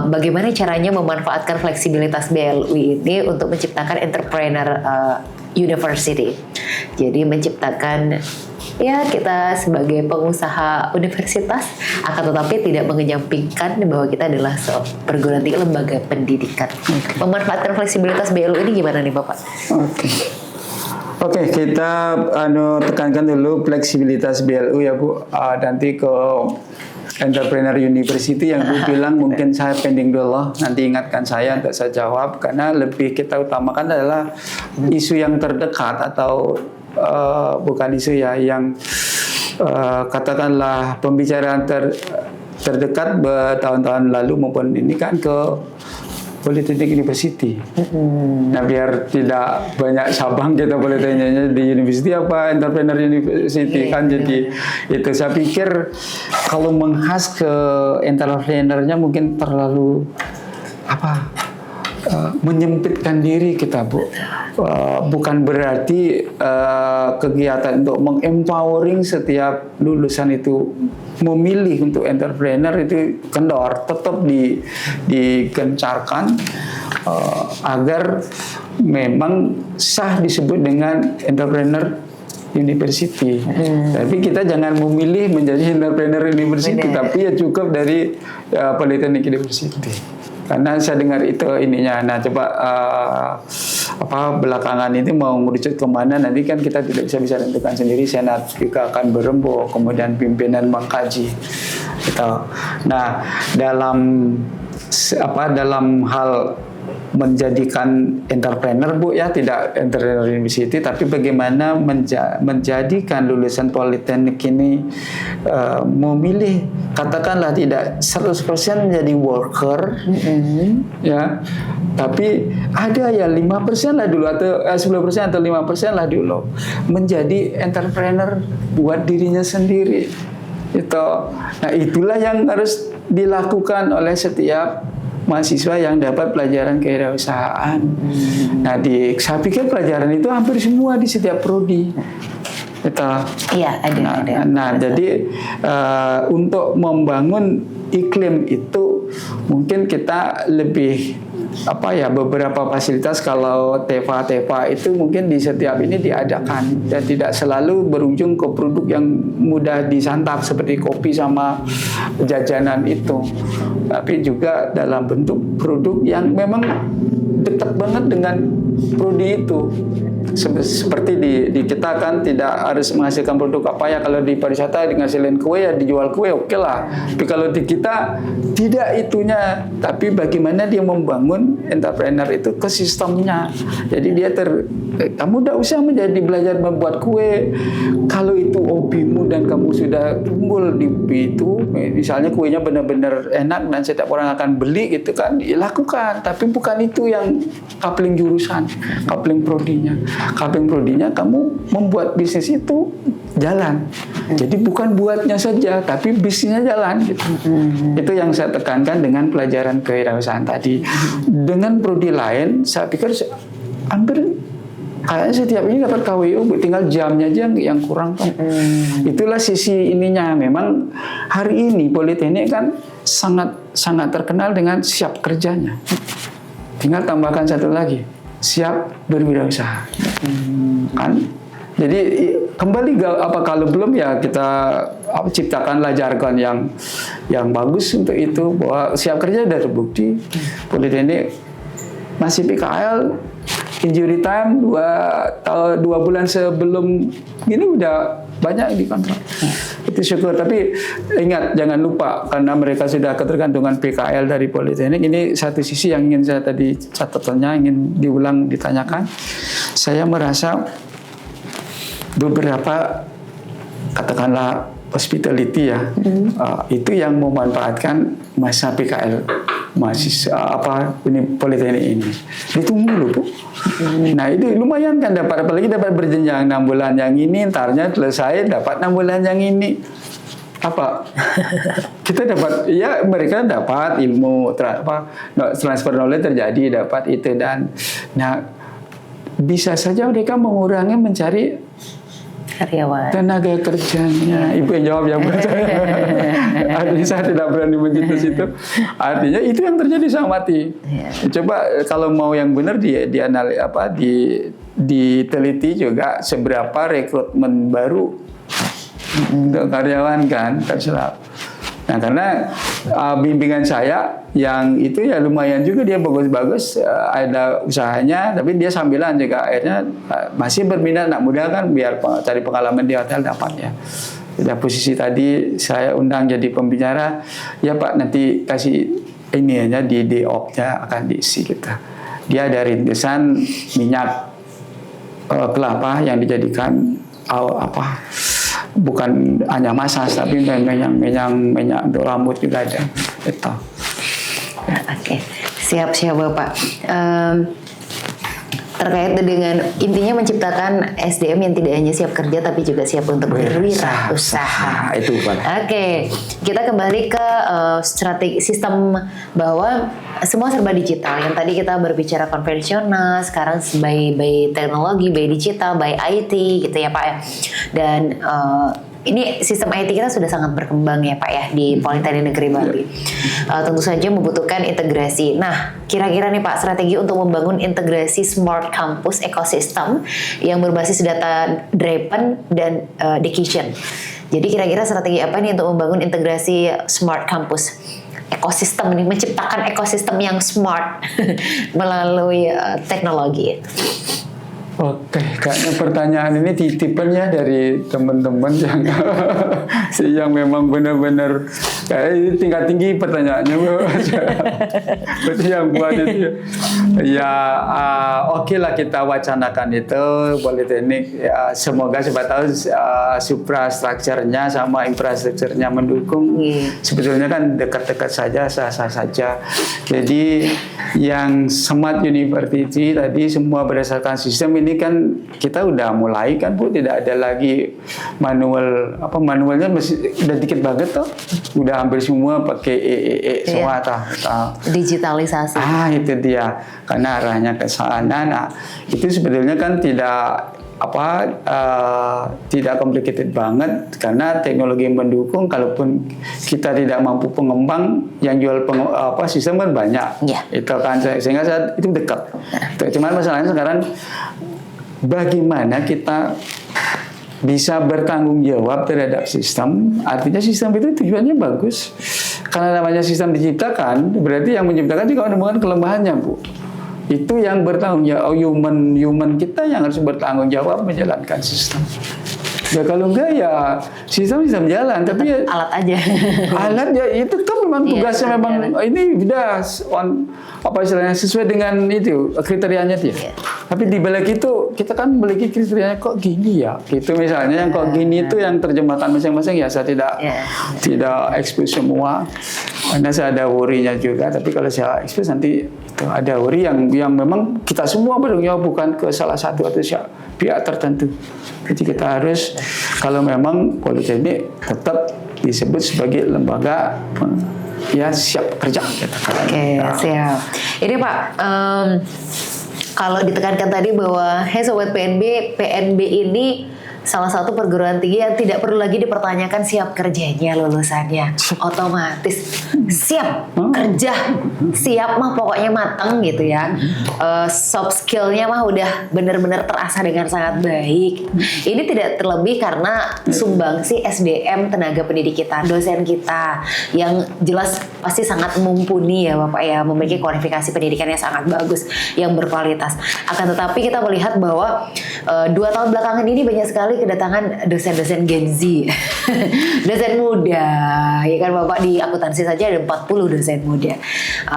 Bagaimana caranya memanfaatkan fleksibilitas BLU ini untuk menciptakan entrepreneur university. Jadi menciptakan ya kita sebagai pengusaha universitas akan tetapi tidak mengejampingkan bahwa kita adalah perguruan tinggi lembaga pendidikan. Memanfaatkan fleksibilitas BLU ini gimana nih Bapak? Oke, kita tekankan dulu fleksibilitas BLU ya Bu. Nanti ke Entrepreneur University yang Bu bilang mungkin saya pending dulu, nanti ingatkan saya untuk saya jawab, karena lebih kita utamakan adalah isu yang terdekat atau bukan isu ya yang katakanlah pembicaraan terdekat bertahun-tahun lalu maupun ini kan ke Politeknik University. Nah biar tidak banyak cabang kita boleh tanya di University apa Entrepreneur University kan jadi itu saya pikir kalau menghas ke entrepreneurnya mungkin terlalu menyempitkan diri kita Bu. Bukan berarti kegiatan untuk mengempowering setiap lulusan itu memilih untuk entrepreneur itu kendor, tetap digencarkan agar memang sah disebut dengan entrepreneur university. Tapi kita jangan memilih menjadi entrepreneur university, tapi ya cukup dari Politeknik University. Karena saya dengar itu ininya. Nah coba belakangan ini mau merucut kemana nanti kan kita tidak bisa tentukan sendiri. Senat juga akan berembuk, kemudian pimpinan mengkaji. Gitu. Nah dalam hal menjadikan entrepreneur Bu ya, tidak entrepreneur university, tapi bagaimana menjadikan lulusan politeknik ini memilih, katakanlah tidak 100% menjadi worker ya, tapi ada ya 5% lah dulu atau 10% atau 5% lah dulu menjadi entrepreneur buat dirinya sendiri itu. Nah itulah yang harus dilakukan oleh setiap mahasiswa yang dapat pelajaran kewirausahaan. Nah, saya pikir pelajaran itu hampir semua di setiap prodi. Iya, ada. Nah, jadi untuk membangun iklim itu mungkin kita lebih beberapa fasilitas. Kalau TEPA itu mungkin di setiap ini diadakan dan tidak selalu berujung ke produk yang mudah disantap seperti kopi sama jajanan itu, tapi juga dalam bentuk produk yang memang dekat banget dengan prodi itu. Seperti di kita kan tidak harus menghasilkan produk apa ya, kalau di pariwisata menghasilkan kue ya dijual kue oke lah. Tapi kalau di kita tidak itunya, tapi bagaimana dia membangun entrepreneur itu ke sistemnya. Jadi dia kamu tidak usah belajar membuat kue. Kalau itu hobimu dan kamu sudah unggul di itu, misalnya kuenya benar-benar enak dan setiap orang akan beli gitu kan, ya lakukan. Tapi bukan itu yang coupling jurusan, coupling prodinya. Coupling prodinya kamu membuat bisnis itu jalan. Jadi bukan buatnya saja, tapi bisnisnya jalan gitu. Itu yang saya tekankan dengan pelajaran kewirausahaan tadi. Dengan prodi lain, saya pikir hampir kayaknya setiap ini dapat KWU, tinggal jamnya aja yang kurang kan. Itulah sisi ininya. Memang hari ini Politeknik kan sangat terkenal dengan siap kerjanya. Tinggal tambahkan satu lagi, siap berwirausaha. Kan? Jadi kembali kalau belum ya kita ciptakanlah jargon yang bagus untuk itu, bahwa siap kerja sudah terbukti. Politeknik masih PKL, injury time 2 bulan sebelum ini udah banyak di kontrak. Itu syukur. Tapi ingat, jangan lupa, karena mereka sudah ketergantungan PKL dari Politeknik. Ini satu sisi yang ingin saya tadi catatannya ingin diulang ditanyakan. Saya merasa beberapa katakanlah hospitality ya, itu yang memanfaatkan masa PKL mahasiswa ini Politeknik ini. Ditunggu loh Bu. Nah itu lumayan kan dapat, apalagi dapat berjenjang 6 bulan yang ini, entarnya selesai dapat 6 bulan yang ini. Kita dapat, ya mereka dapat ilmu, transfer knowledge terjadi, dapat itu dan bisa saja mereka mengurangi mencari karyawan, tenaga kerjanya. Ibu yang jawab yang buat saya. Artinya saya tidak berani begitu situ. Artinya itu yang terjadi sama mati. Coba kalau mau yang benar diteliti juga seberapa rekrutmen baru untuk karyawan kan terserap. Nah karena bimbingan saya yang itu ya lumayan juga, dia bagus-bagus, ada usahanya, tapi dia sambilan juga akhirnya masih berminat anak muda kan, biar cari pengalaman di hotel dapat ya. Pada posisi tadi saya undang jadi pembicara, ya Pak nanti kasih ini aja di DOP-nya akan diisi kita. Dia dari rintisan minyak kelapa yang dijadikan bukan hanya masas tapi minyak untuk rambut juga ada. Itu. Oke, siap Bapak. Terkait dengan intinya menciptakan SDM yang tidak hanya siap kerja tapi juga siap untuk berwirausaha. Itu Pak. Oke, kita kembali ke strategi sistem bahwa semua serba digital. Yang tadi kita berbicara konvensional, sekarang by teknologi, by digital, by IT gitu ya Pak ya. Dan ini sistem IT kita sudah sangat berkembang ya Pak ya di Politeknik Negeri Bali. Tentu saja membutuhkan integrasi. Nah, kira-kira nih Pak, strategi untuk membangun integrasi smart campus ekosistem yang berbasis data driven dan decision. Jadi kira-kira strategi apa nih untuk membangun integrasi smart campus ekosistem ini, menciptakan ekosistem yang smart melalui teknologi. Oke, kayaknya pertanyaan ini titipan ya dari teman-teman yang memang benar-benar kayak tingkat tinggi pertanyaannya. Berarti yang buat itu ya oke lah kita wacanakan itu Politeknik ya, semoga siapa tahu suprastrukturnya sama infrastrukturnya mendukung. Sebetulnya kan dekat-dekat saja, sah-sah saja. Jadi yang Smart University tadi semua berdasarkan sistem ini kan kita udah mulai kan Bu, tidak ada lagi manualnya masih udah dikit banget tuh, udah hampir semua pakai semua digitalisasi. Itu dia, karena arahnya ke sana. Nah itu sebetulnya kan tidak tidak complicated banget karena teknologi yang mendukung. Kalaupun kita tidak mampu pengembang, yang jual sistem kan banyak. Itu kan sehingga itu dekat. Cuman masalahnya sekarang bagaimana kita bisa bertanggung jawab terhadap sistem. Artinya sistem itu tujuannya bagus. Karena namanya sistem diciptakan, berarti yang menciptakan juga menemukan kelemahannya, Bu. Itu yang bertanggung jawab, human kita yang harus bertanggung jawab menjalankan sistem. Ya kalau enggak ya sistem jalan, tapi ya, alat aja. Alat ya itu kan memang tugasnya memang ini sudah istilahnya sesuai dengan itu kriterianya dia. Tapi di balik itu kita kan memiliki kriterianya kok gini ya. Gitu misalnya yang kok gini itu yang terjemahkan masing-masing ya saya tidak expose semua. Karena saya ada worry-nya juga, tapi kalau saya expose nanti itu ada worry yang memang kita semua bertanggung jawab, bukan ke salah satu atau pihak tertentu. Jadi kita harus, kalau memang Politeknik tetap disebut sebagai lembaga ya siap kerja. Oke, siap. Ini Pak, kalau ditekankan tadi bahwa Sobat PNB ini salah satu perguruan tinggi yang tidak perlu lagi dipertanyakan siap kerjanya lulusannya, otomatis siap kerja, siap mah pokoknya matang gitu ya. Soft skillnya mah udah benar-benar terasa dengan sangat baik. Ini tidak terlebih karena sumbangsi SDM tenaga pendidik kita, dosen kita yang jelas pasti sangat mumpuni ya Bapak ya, memiliki kualifikasi pendidikan yang sangat bagus, yang berkualitas. Akan tetapi kita melihat bahwa 2 tahun belakangan ini banyak sekali kedatangan dosen-dosen Gen Z, dosen muda, ya kan Bapak, di akuntansi saja ada 40 dosen muda.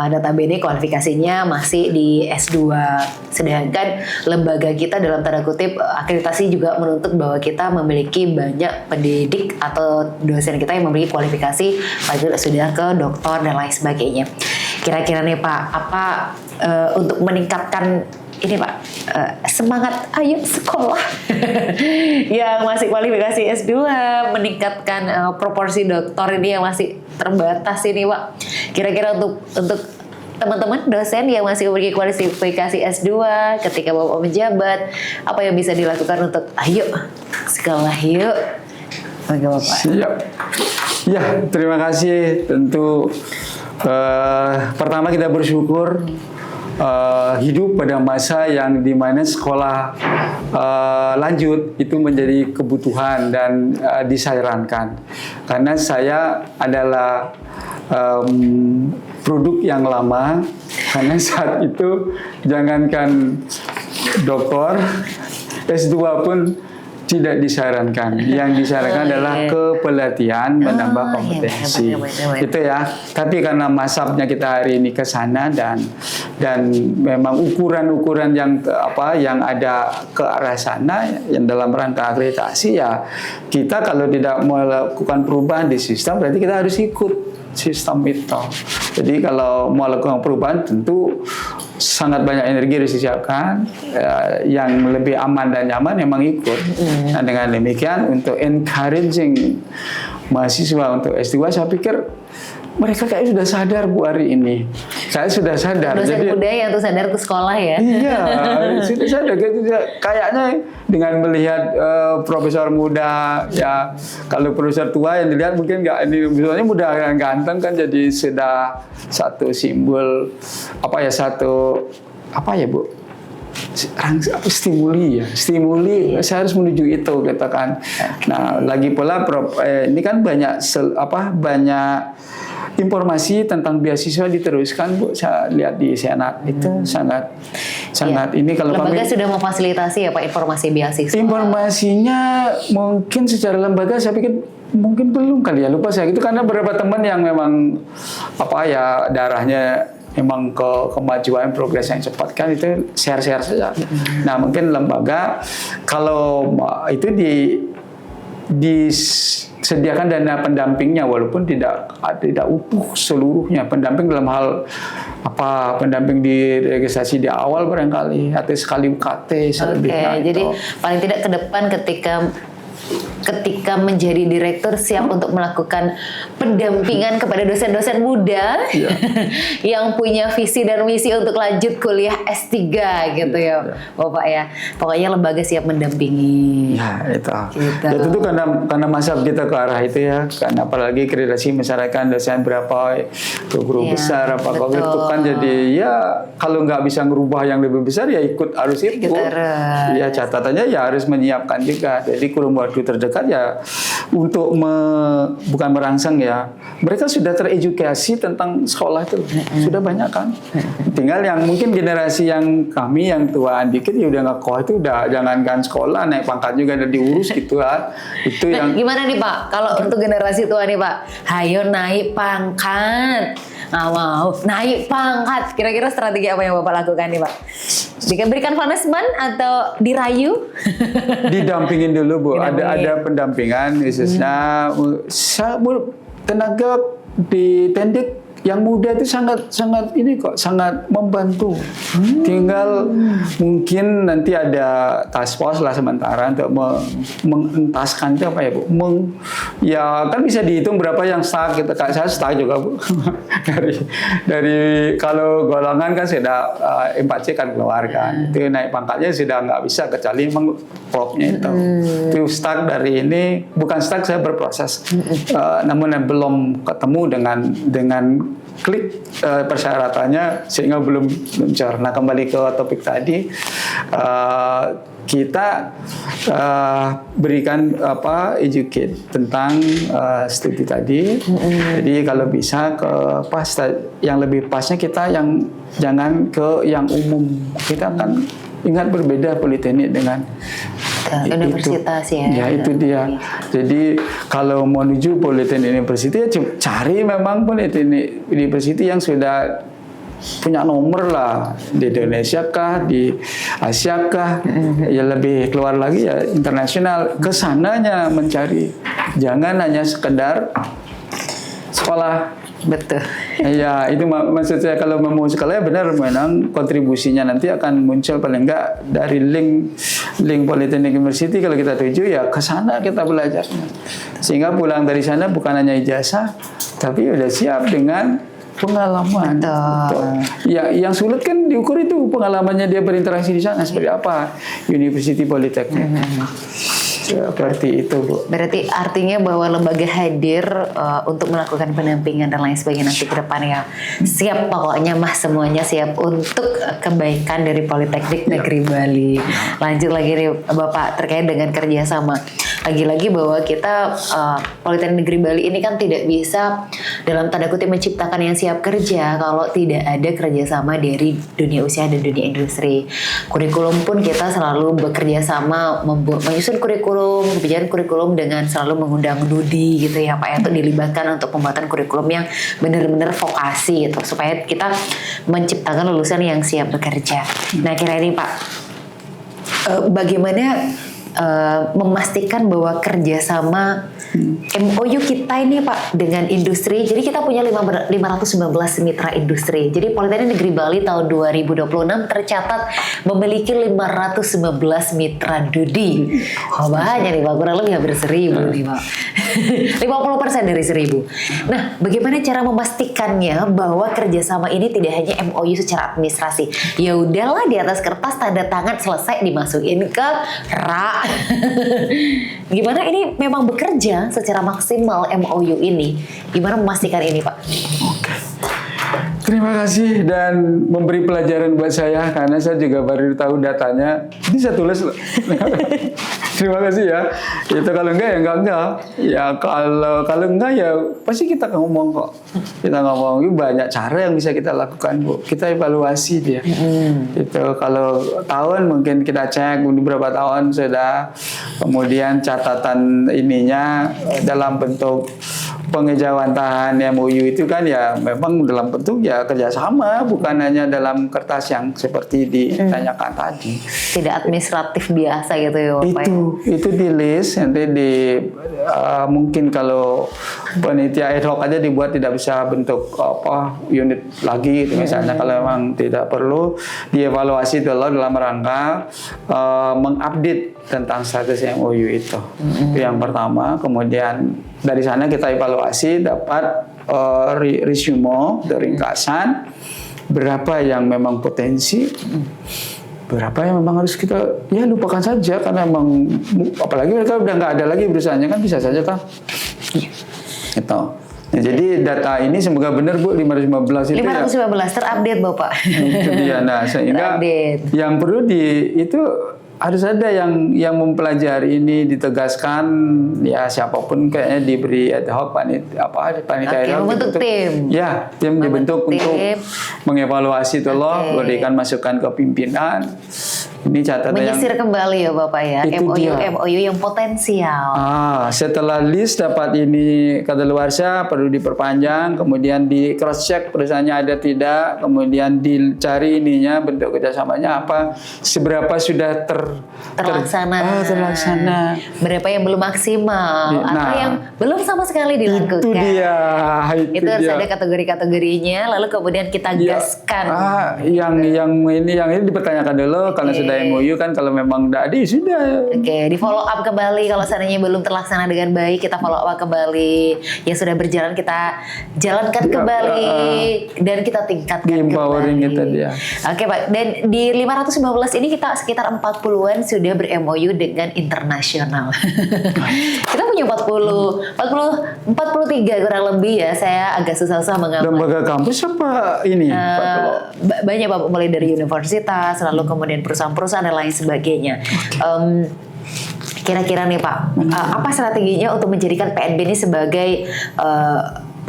Notabene kualifikasinya masih di S2, sedangkan lembaga kita dalam tanda kutip akreditasi juga menuntut bahwa kita memiliki banyak pendidik atau dosen kita yang memiliki kualifikasi sudah ke doktor dan lain sebagainya. Kira-kira nih Pak, apa untuk meningkatkan ini Pak, semangat ayo sekolah yang masih kualifikasi S2, meningkatkan proporsi doktor ini yang masih terbatas ini Pak. Kira-kira untuk teman-teman dosen yang masih memiliki kualifikasi S2 ketika Bapak menjabat, apa yang bisa dilakukan untuk ayo sekolah yuk? Bagaimana Bapak? Siap. Ya, terima kasih. Tentu pertama kita bersyukur hidup pada masa yang dimana sekolah lanjut itu menjadi kebutuhan dan disarankan. Karena saya adalah produk yang lama, karena saat itu jangankan doktor, S2 pun tidak disarankan. Yang disarankan adalah kepelatihan menambah kompetensi. Itu ya. Tapi karena masabnya kita hari ini ke sana dan memang ukuran-ukuran yang ada ke arah sana yang dalam rangka akreditasi ya, kita kalau tidak melakukan perubahan di sistem berarti kita harus ikut sistem itu. Jadi kalau mau melakukan perubahan tentu sangat banyak energi harus disiapkan, yang lebih aman dan nyaman memang ikut. Nah dengan demikian untuk encouraging mahasiswa untuk S2 saya pikir mereka kayak sudah sadar Bu hari ini. Saya sudah sadar. Dosen muda yang tuh sadar ke sekolah ya. Iya, sudah sadar. Kayaknya dengan melihat profesor muda, ya kalau profesor tua yang dilihat mungkin nggak ini, misalnya muda yang ganteng kan jadi sudah satu simbol Bu? Stimuli saya harus menuju itu katakan. Nah lagi pula ini kan banyak informasi tentang beasiswa diteruskan Bu, saya lihat di Senat itu sangat ini kalau lembaga sudah memfasilitasi ya Pak informasi beasiswa. Informasinya mungkin secara lembaga saya pikir mungkin belum kali ya, lupa saya itu karena beberapa teman yang memang darahnya memang ke kemajuan progres yang cepat kan itu share saja. Nah mungkin lembaga kalau itu disediakan dana pendampingnya walaupun tidak utuh seluruhnya, pendamping dalam hal pendamping di registrasi di awal barangkali atau sekali UKT. Oke, jadi paling tidak ke depan ketika ketika menjadi direktur siap untuk melakukan pendampingan kepada dosen-dosen muda yang punya visi dan misi untuk lanjut kuliah S3 gitu ya Bapak ya. Pokoknya lembaga siap mendampingi. Ya itu. Gitu. Ya tentu karena masa kita ke arah itu ya. Karena apalagi akreditasi masyarakat dosen berapa ke guru besar apa kok itu kan jadi ya kalau nggak bisa ngerubah yang lebih besar ya ikut arus itu. Ya catatannya ya harus menyiapkan juga. Jadi kurun waktu terdekat ya untuk bukan merangsang ya. Mereka sudah teredukasi tentang sekolah itu. Sudah banyak kan. Tinggal yang mungkin generasi yang kami yang tuaan dikit ya udah nggak itu udah jangankan sekolah naik pangkat juga udah diurus gitu kan. Itu yang gimana nih Pak? Kalau untuk generasi tua nih Pak, hayo naik pangkat. Nggak mau naik pangkat. Kira-kira strategi apa yang Bapak lakukan nih Pak? Diberikan punishment atau dirayu? Didampingin dulu Bu. Ada pendampingan khususnya tenaga di Tendik yang muda itu sangat ini kok sangat membantu. Tinggal mungkin nanti ada task force lah sementara untuk mengentaskan itu apa ya Bu? Ya kan bisa dihitung berapa yang stuck gitu. Saya stuck juga Bu. dari kalau golongan kan sudah 4C kan keluar kan. Itu naik pangkatnya sudah nggak bisa kecuali memang propnya itu. Itu stuck dari ini bukan stuck saya berproses. Namun belum ketemu dengan klik persyaratannya sehingga belum cer. Nah kembali ke topik tadi kita berikan educate tentang studi tadi. Jadi kalau bisa ke yang lebih pasnya kita yang jangan ke yang umum. Kita akan ingat berbeda politeknik dengan universitas ya. Ya itu dia. Jadi kalau menuju politeknik university ya cari memang politeknik university yang sudah punya nomor lah di Indonesia kah, di Asia kah, ya lebih keluar lagi ya internasional. Kesananya mencari, jangan hanya sekedar sekolah. Betul. Ya itu maksud saya kalau mau sekolah ya benar memang kontribusinya nanti akan muncul paling enggak dari link Politeknik University kalau kita tuju ya ke sana kita belajar. Sehingga pulang dari sana bukan hanya ijazah tapi udah siap dengan pengalaman. Betul. Ya yang sulit kan diukur itu pengalamannya dia berinteraksi di sana seperti apa University Politeknik. Seperti itu Bu. Berarti artinya bahwa lembaga hadir untuk melakukan pendampingan dan lain sebagainya nanti ke depannya. Siap pokoknya mah semuanya siap untuk kebaikan dari Politeknik Negeri Bali. Lanjut lagi nih Bapak terkait dengan kerjasama. Lagi-lagi bahwa kita Politeknik Negeri Bali ini kan tidak bisa dalam tanda kutip menciptakan yang siap kerja kalau tidak ada kerjasama dari dunia usaha dan dunia industri. Kurikulum pun kita selalu bekerja sama menyusun kebijakan kurikulum dengan selalu mengundang Dudi gitu ya Pak ya untuk dilibatkan untuk pembuatan kurikulum yang benar-benar vokasi gitu supaya kita menciptakan lulusan yang siap bekerja. Nah kira ini Pak bagaimana memastikan bahwa kerjasama MOU kita ini Pak dengan industri, jadi kita punya 519 mitra industri. Jadi Politeknik Negeri Bali tahun 2026 tercatat memiliki 519 mitra Dudi. Oh banyak nih Pak, kurang lebih hampir 1.000 nih Pak. 50% dari 1.000. Nah, bagaimana cara memastikannya bahwa kerjasama ini tidak hanya MOU secara administrasi? Ya udahlah di atas kertas tanda tangan selesai dimasukin ke rak. Gimana ini memang bekerja secara maksimal MOU ini? Gimana memastikan ini Pak? Oke. Terima kasih dan memberi pelajaran buat saya karena saya juga baru tahu datanya. Ini saya tulis loh. Terima kasih ya. Itu kalau enggak ya enggak. Ya kalau enggak ya pasti kita ngomong kok. Kita ngomong banyak cara yang bisa kita lakukan Bu. Kita evaluasi dia. Itu kalau tahun mungkin kita cek beberapa tahun sudah. Kemudian catatan ininya dalam bentuk pengejawantahan MOU itu kan ya memang dalam bentuk ya kerjasama bukan hanya dalam kertas yang seperti ditanyakan tadi. Tidak administratif biasa gitu ya Pak. Itu di list nanti mungkin kalau panitia ad hoc aja dibuat tidak bisa bentuk unit lagi gitu misalnya. Kalau memang tidak perlu dievaluasi dulu dalam rangka mengupdate tentang status MOU itu. Itu yang pertama. Kemudian dari sana kita evaluasi, dapat resume, ringkasan berapa yang memang potensi, berapa yang memang harus kita lupakan saja karena memang apalagi mereka udah nggak ada lagi perusahaannya kan bisa saja kan. Gitu. Nah, jadi data ini semoga benar Bu 515 itu 515 terupdate Bapak. Itu dia. Nah, sehingga yang perlu itu harus ada yang mempelajari ini, ditegaskan ya siapapun kayaknya diberi ad hoc panitia ad hoc membentuk tim. Ya, tim dibentuk untuk mengevaluasi itu loh, berikan masukan ke pimpinan. Ini catatan menyisir kembali ya Bapak ya, MOU yang potensial. Setelah list dapat ini kadaluarsa perlu diperpanjang, kemudian di cross check perusahaannya ada tidak, kemudian dicari ininya bentuk kerjasamanya apa, seberapa sudah terlaksana, berapa yang belum maksimal, atau yang belum sama sekali dilakukan. Itu dia. Itu harus ada kategori-kategorinya, lalu kemudian kita gaskan. Yang ini dipertanyakan dulu kalau sudah MOU kan, kalau memang tidak ada sudah. Di follow up kembali kalau seandainya belum terlaksana dengan baik, kita follow up kembali. Yang sudah berjalan kita jalankan kembali dan kita tingkatkan kembali. Itu dia. Oke Pak, dan di 515 ini kita sekitar 40-an sudah ber-MOU dengan internasional. Kita punya 43 kurang lebih ya. Saya agak susah-susah mengambil. Lembaga kampus apa ini? Banyak Pak, mulai dari universitas, lalu kemudian perusahaan-perusahaan dan lain sebagainya. Kira-kira nih Pak, apa strateginya untuk menjadikan PNB ini sebagai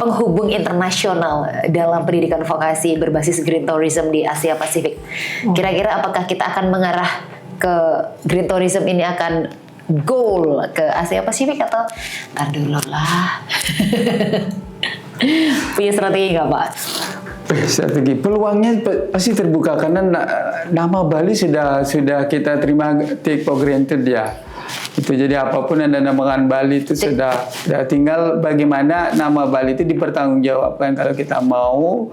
penghubung internasional dalam pendidikan vokasi berbasis green tourism di Asia Pasifik? Kira-kira apakah kita akan mengarah ke green tourism ini akan goal ke Asia Pasifik atau ntar dulu lah? Punya strategi nggak Pak? Strategi peluangnya pasti terbuka karena nama Bali sudah kita terima, take for granted ya. Itu jadi apapun yang dinamakan Bali itu sudah tinggal bagaimana nama Bali itu dipertanggungjawabkan. Kalau kita mau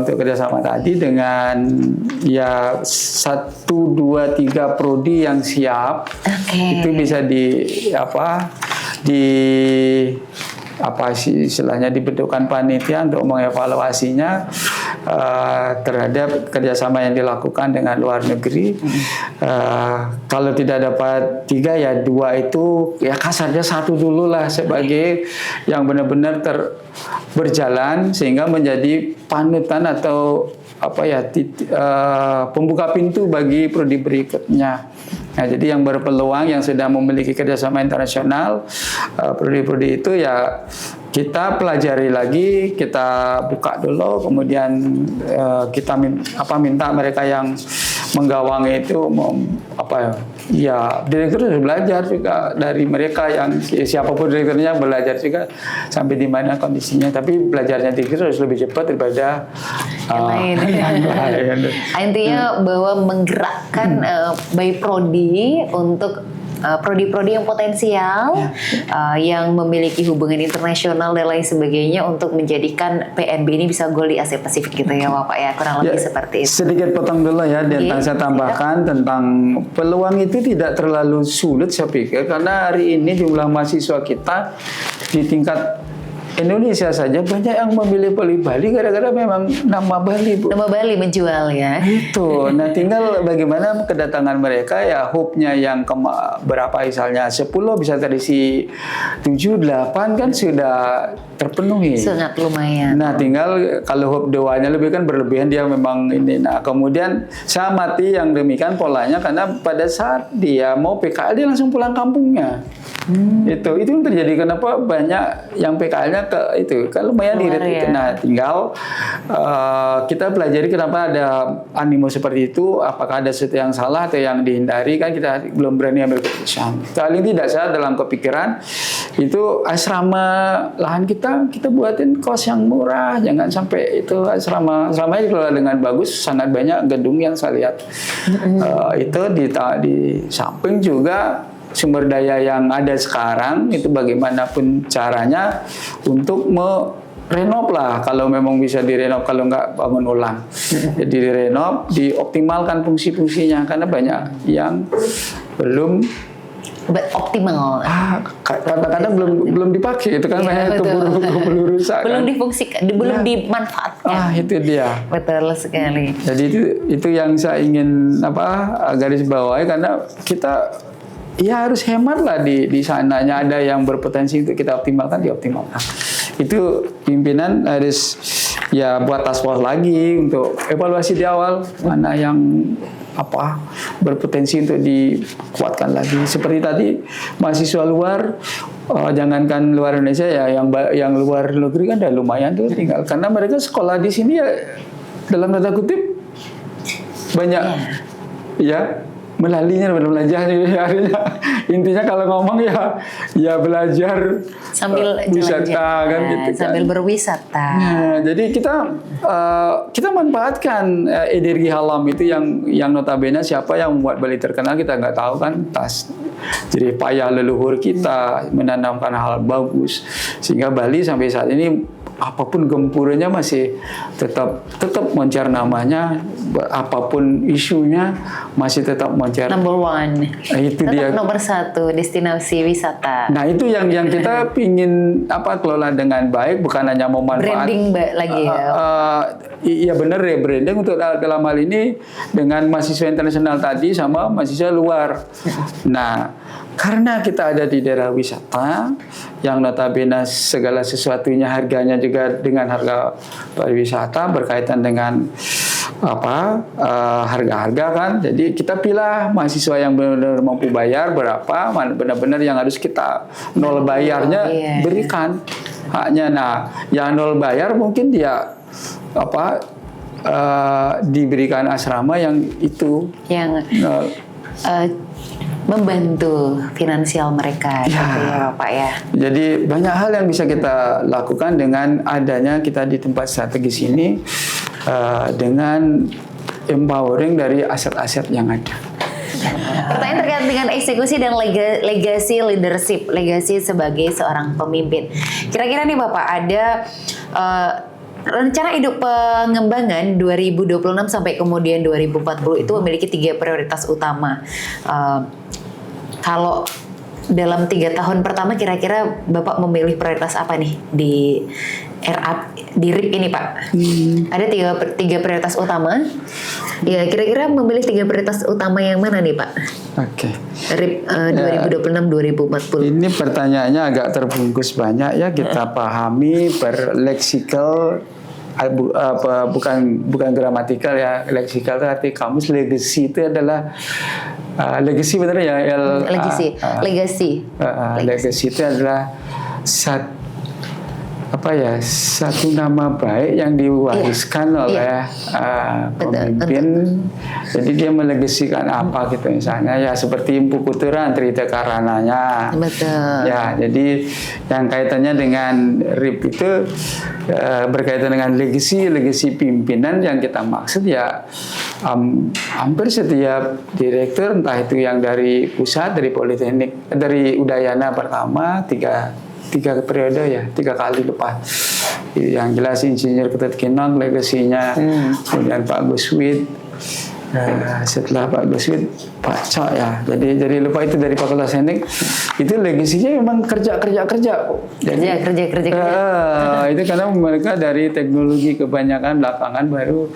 untuk kerjasama tadi dengan 1, 2, 3 prodi yang siap, itu bisa istilahnya dibentukkan panitia untuk mengevaluasinya terhadap kerjasama yang dilakukan dengan luar negeri. Kalau tidak dapat 3 ya 2 itu ya kasarnya 1 dulu lah sebagai yang benar-benar berjalan sehingga menjadi panutan atau pembuka pintu bagi prodi berikutnya. Nah, jadi yang berpeluang yang sudah memiliki kerjasama internasional, prodi-prodi itu ya kita pelajari lagi, kita buka dulu, kemudian kita minta mereka yang menggawang itu direktur harus belajar juga dari mereka yang siapapun direkturnya, belajar juga sampai di mana kondisinya. Tapi belajarnya direktur harus lebih cepat daripada yang lain. Intinya bahwa menggerakkan by prodi untuk prodi-prodi yang potensial, yang memiliki hubungan internasional dan lain sebagainya untuk menjadikan PNB ini bisa goal di Asia Pasifik gitu ya Bapak ya, kurang lebih seperti itu. Sedikit potong dulu ya, dan saya tambahkan tentang peluang itu tidak terlalu sulit saya pikir, karena hari ini jumlah mahasiswa kita di tingkat Indonesia saja banyak yang memilih Bali gara-gara memang nama Bali, Bu. Nama Bali menjual ya. Itu. Nah, tinggal bagaimana kedatangan mereka ya, hope-nya yang berapa misalnya 10 bisa terisi 7, 8 kan sudah terpenuhi. Sangat lumayan. Nah, tinggal kalau hope doanya lebih kan berlebihan dia memang ini. Nah, kemudian saya amati yang demikian polanya karena pada saat dia mau PKL dia langsung pulang kampungnya. Itu yang terjadi. Kenapa banyak yang PKL-nya itu kan lumayan irit itu. Nah, tinggal kita pelajari kenapa ada animo seperti itu, apakah ada sesuatu yang salah atau yang dihindari, kan kita belum berani ambil keputusan. Paling tidak saya dalam kepikiran itu asrama lahan kita buatin kos yang murah, jangan sampai itu asramanya dikelola dengan bagus, sangat banyak gedung yang saya lihat. Itu di samping juga sumber daya yang ada sekarang itu bagaimanapun caranya untuk renov lah, kalau memang bisa direnov, kalau nggak bangun ulang. Jadi direnov, dioptimalkan fungsi-fungsinya karena banyak yang belum optimal. Kadang-kadang belum dipakai, itu kan banyak keburu rusak. Belum kan? difungsikan, belum dimanfaatkan. Itu dia. Betul sekali. Jadi itu yang saya ingin garis bawahi, karena kita ya harus hemat lah di sananya, ada yang berpotensi untuk kita optimalkan, dioptimalkan. Itu pimpinan harus ya buat task force lagi untuk evaluasi di awal, mana yang berpotensi untuk dikuatkan lagi. Seperti tadi mahasiswa luar, jangankan luar Indonesia ya, yang luar negeri kan udah lumayan tuh tinggal, karena mereka sekolah di sini ya dalam tanda kutip banyak ya melalinya, belajar intinya kalau ngomong ya belajar sambil wisata kan gitu kan. Sambil berwisata. Nah, jadi kita manfaatkan energi alam itu yang notabene siapa yang membuat Bali terkenal kita nggak tahu kan, jadi payah leluhur kita menanamkan hal bagus sehingga Bali sampai saat ini apapun gempurannya masih tetap moncer namanya, apapun isunya masih tetap moncer. Number one. Itu tetap dia. Nomor 1 destinasi wisata. Nah itu yang kita pingin kelola dengan baik, bukan hanya memanfaat. Branding lagi ya. Iya benar ya, branding untuk dalam hal ini dengan mahasiswa internasional tadi sama mahasiswa luar. Nah karena kita ada di daerah wisata yang notabene segala sesuatunya harganya juga dengan harga pariwisata berkaitan dengan harga-harga kan. Jadi kita pilih mahasiswa yang benar-benar mampu bayar berapa, benar-benar yang harus kita nol bayarnya berikan haknya. Nah, yang nol bayar mungkin dia diberikan asrama yang itu yang membantu finansial mereka gitu ya Pak ya. Jadi banyak hal yang bisa kita lakukan dengan adanya kita di tempat strategis ini, dengan empowering dari aset-aset yang ada. Pertanyaan terkait dengan eksekusi dan legacy leadership, legacy sebagai seorang pemimpin. Kira-kira nih Bapak ada rencana hidup pengembangan 2026 sampai kemudian 2040 itu memiliki 3 prioritas utama. Kalau dalam 3 tahun pertama kira-kira Bapak memilih prioritas apa nih di RIP ini Pak? Ada tiga prioritas utama. Ya kira-kira memilih 3 prioritas utama yang mana nih Pak? Oke. RIP 2026-2040. Ini pertanyaannya agak terbungkus banyak ya, kita pahami berleksikal. Bukan gramatikal ya, leksikal itu arti kamus. Legacy itu adalah legacy benar ya, legacy itu adalah satu nama baik yang diwariskan oleh pemimpin. Jadi dia melegasikan apa gitu, misalnya ya seperti Empu Kuturan Trita Karananya. Betul. Ya, jadi yang kaitannya dengan RIP itu berkaitan dengan legasi pimpinan yang kita maksud ya hampir setiap direktur, entah itu yang dari pusat, dari Politeknik, dari Udayana pertama 3 periode ya, 3 kali lepas. Yang jelas Insinyur Ketut Kinong legasinya, kemudian Pak Guswit, setelah Pak Guswit Pak Cok ya. Jadi lupa itu dari Fakultas Teknik, itu legasinya memang kerja. Itu karena mereka dari teknologi kebanyakan, belakangan baru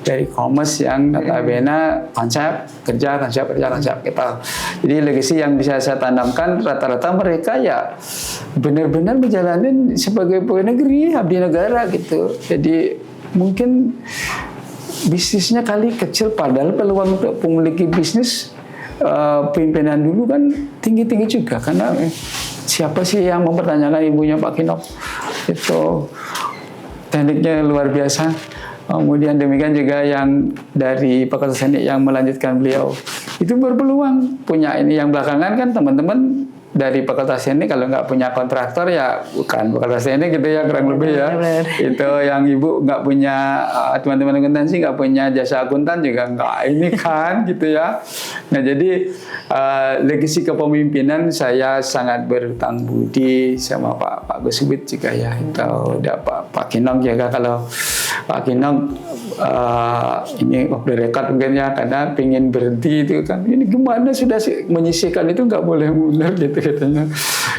dari commerce yang notabene konsep kerja gitu. Jadi legasi yang bisa saya tanamkan, rata-rata mereka ya benar-benar menjalani sebagai pegawai negeri, abdi negara gitu. Jadi mungkin bisnisnya kali kecil, padahal peluang untuk memiliki bisnis pimpinan dulu kan tinggi-tinggi juga, karena siapa sih yang mempertanyakan ibunya Pak Kinong itu tekniknya luar biasa. Kemudian demikian juga yang dari Fakultas Teknik yang melanjutkan beliau itu berpeluang punya ini. Yang belakangan kan teman-teman dari Fakultas Teknik kalau nggak punya kontraktor ya bukan Fakultas Teknik gitu ya, kurang lebih ya. Itu yang Ibu nggak punya, teman-teman akuntansi nggak punya jasa akuntan juga nggak ini kan gitu ya. Nah jadi legasi kepemimpinan saya sangat berhutang budi sama Pak Gus Subit juga ya. Itu udah Pak Kinong juga, kalau Pak Kinong ini off the record mungkin ya, karena pengen berhenti itu kan, ini gimana sudah menyisihkan itu nggak boleh mundur gitu katanya.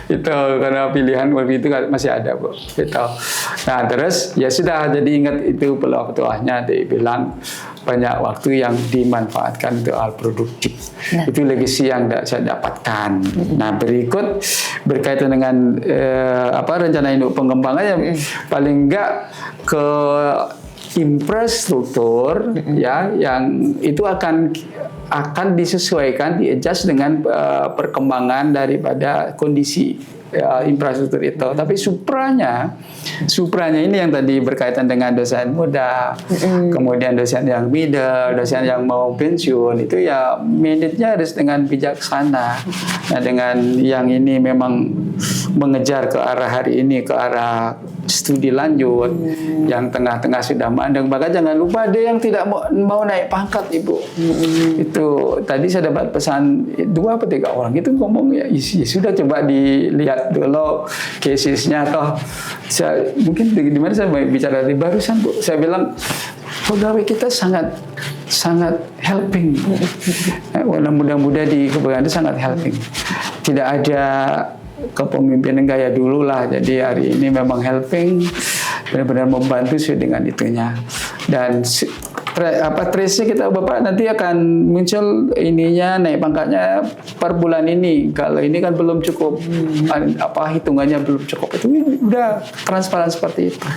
Itu karena pilihan waktu itu masih ada Bu. Gitu. Nah terus ya sudah, jadi ingat itu peluang-peluangnya, dibilang banyak waktu yang dimanfaatkan untuk hal produktif. Itu legacy yang saya dapatkan. Nah berikut berkaitan dengan rencana induk pengembangannya, paling enggak ke infrastruktur ya, yang itu akan disesuaikan, di-adjust dengan perkembangan daripada kondisi infrastruktur itu. Tapi supranya ini yang tadi berkaitan dengan dosen muda, kemudian dosen yang middle, dosen yang mau pensiun, itu ya manage-nya harus dengan bijaksana. Nah dengan yang ini memang mengejar ke arah hari ini, ke arah studi lanjut, yang tengah-tengah sudah mandang. Bahkan jangan lupa ada yang tidak mau naik pangkat Ibu. Itu tadi saya dapat pesan 2 atau 3 orang itu ngomong ya sudah, coba dilihat dulu casesnya, toh mungkin di mana saya bicara di barusan Bu, saya bilang pegawai kita sangat helping. Mudah-mudah di kepegawaian itu sangat helping. Tidak ada kepemimpinan gaya dulu lah. Jadi hari ini memang helping, benar-benar membantu sesuai dengan itunya. Dan trace-nya kita Bapak nanti akan muncul ininya, naik pangkatnya per bulan ini. Kalau ini kan belum cukup, hitungannya belum cukup, itu udah transparan seperti itu.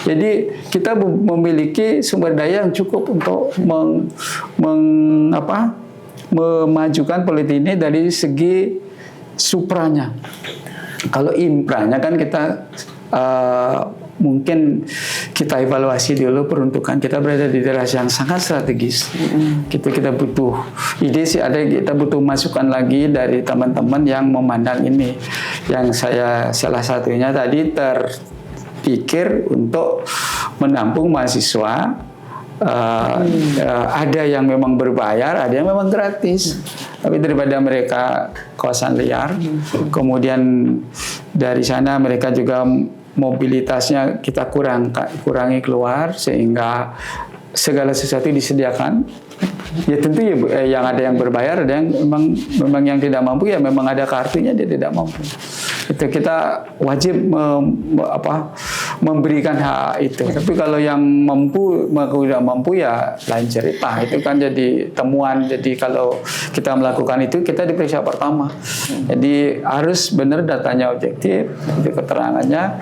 Jadi kita memiliki sumber daya yang cukup untuk memajukan Politeknik dari segi supranya. Kalau impranya kan kita mungkin kita evaluasi dulu peruntukan. Kita berada di daerah yang sangat strategis. Kita butuh ide sih ada, kita butuh masukan lagi dari teman-teman yang memandang ini. Yang saya salah satunya tadi terpikir untuk menampung mahasiswa. Ada yang memang berbayar, ada yang memang gratis. Tapi daripada mereka kawasan liar, kemudian dari sana mereka juga mobilitasnya kita kurangi keluar, sehingga segala sesuatu disediakan. Ya tentu ya Bu, yang ada yang berbayar, ada yang memang yang tidak mampu, ya memang ada kartunya dia tidak mampu. Itu kita wajib memberikan hak itu. Tapi kalau yang mampu, tidak mampu ya lain cerita. Itu kan jadi temuan. Jadi kalau kita melakukan itu, kita diperiksa pertama. Jadi harus benar datanya objektif, itu keterangannya.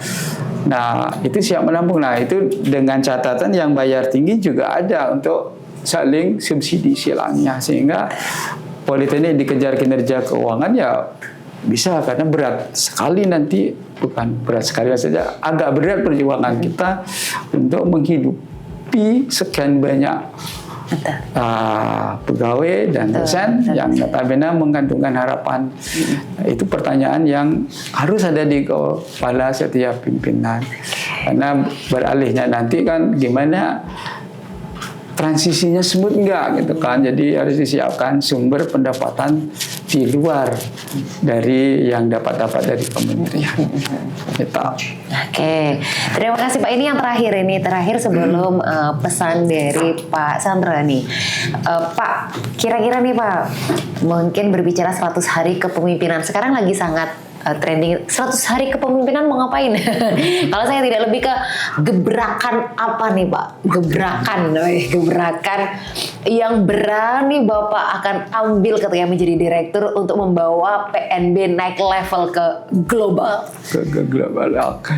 Nah itu siap menampung. Nah itu dengan catatan yang bayar tinggi juga ada untuk saling subsidi silangnya, sehingga Politeknik dikejar kinerja keuangan ya bisa, karena berat sekali nanti, bukan berat sekali saja, agak berat perjuangan kita untuk menghidupi sekian banyak pegawai dan dosen yang notabene menggantungkan harapan. Itu pertanyaan yang harus ada di kepala setiap pimpinan, karena beralihnya nanti kan gimana transisinya smooth enggak gitu kan. Jadi harus disiapkan sumber pendapatan di luar dari yang dapat dari kementerian. Gitu. Oke, terima kasih Pak. Ini yang terakhir sebelum pesan dari Pak Sandra nih. Pak, kira-kira nih Pak, mungkin berbicara 100 hari kepemimpinan sekarang lagi sangat trending. 100 hari kepemimpinan mau ngapain? Kalau saya tidak lebih ke gebrakan apa nih Pak? Gebrakan yang berani Bapak akan ambil ketika menjadi direktur untuk membawa PNB naik level ke global. Ke global, oke.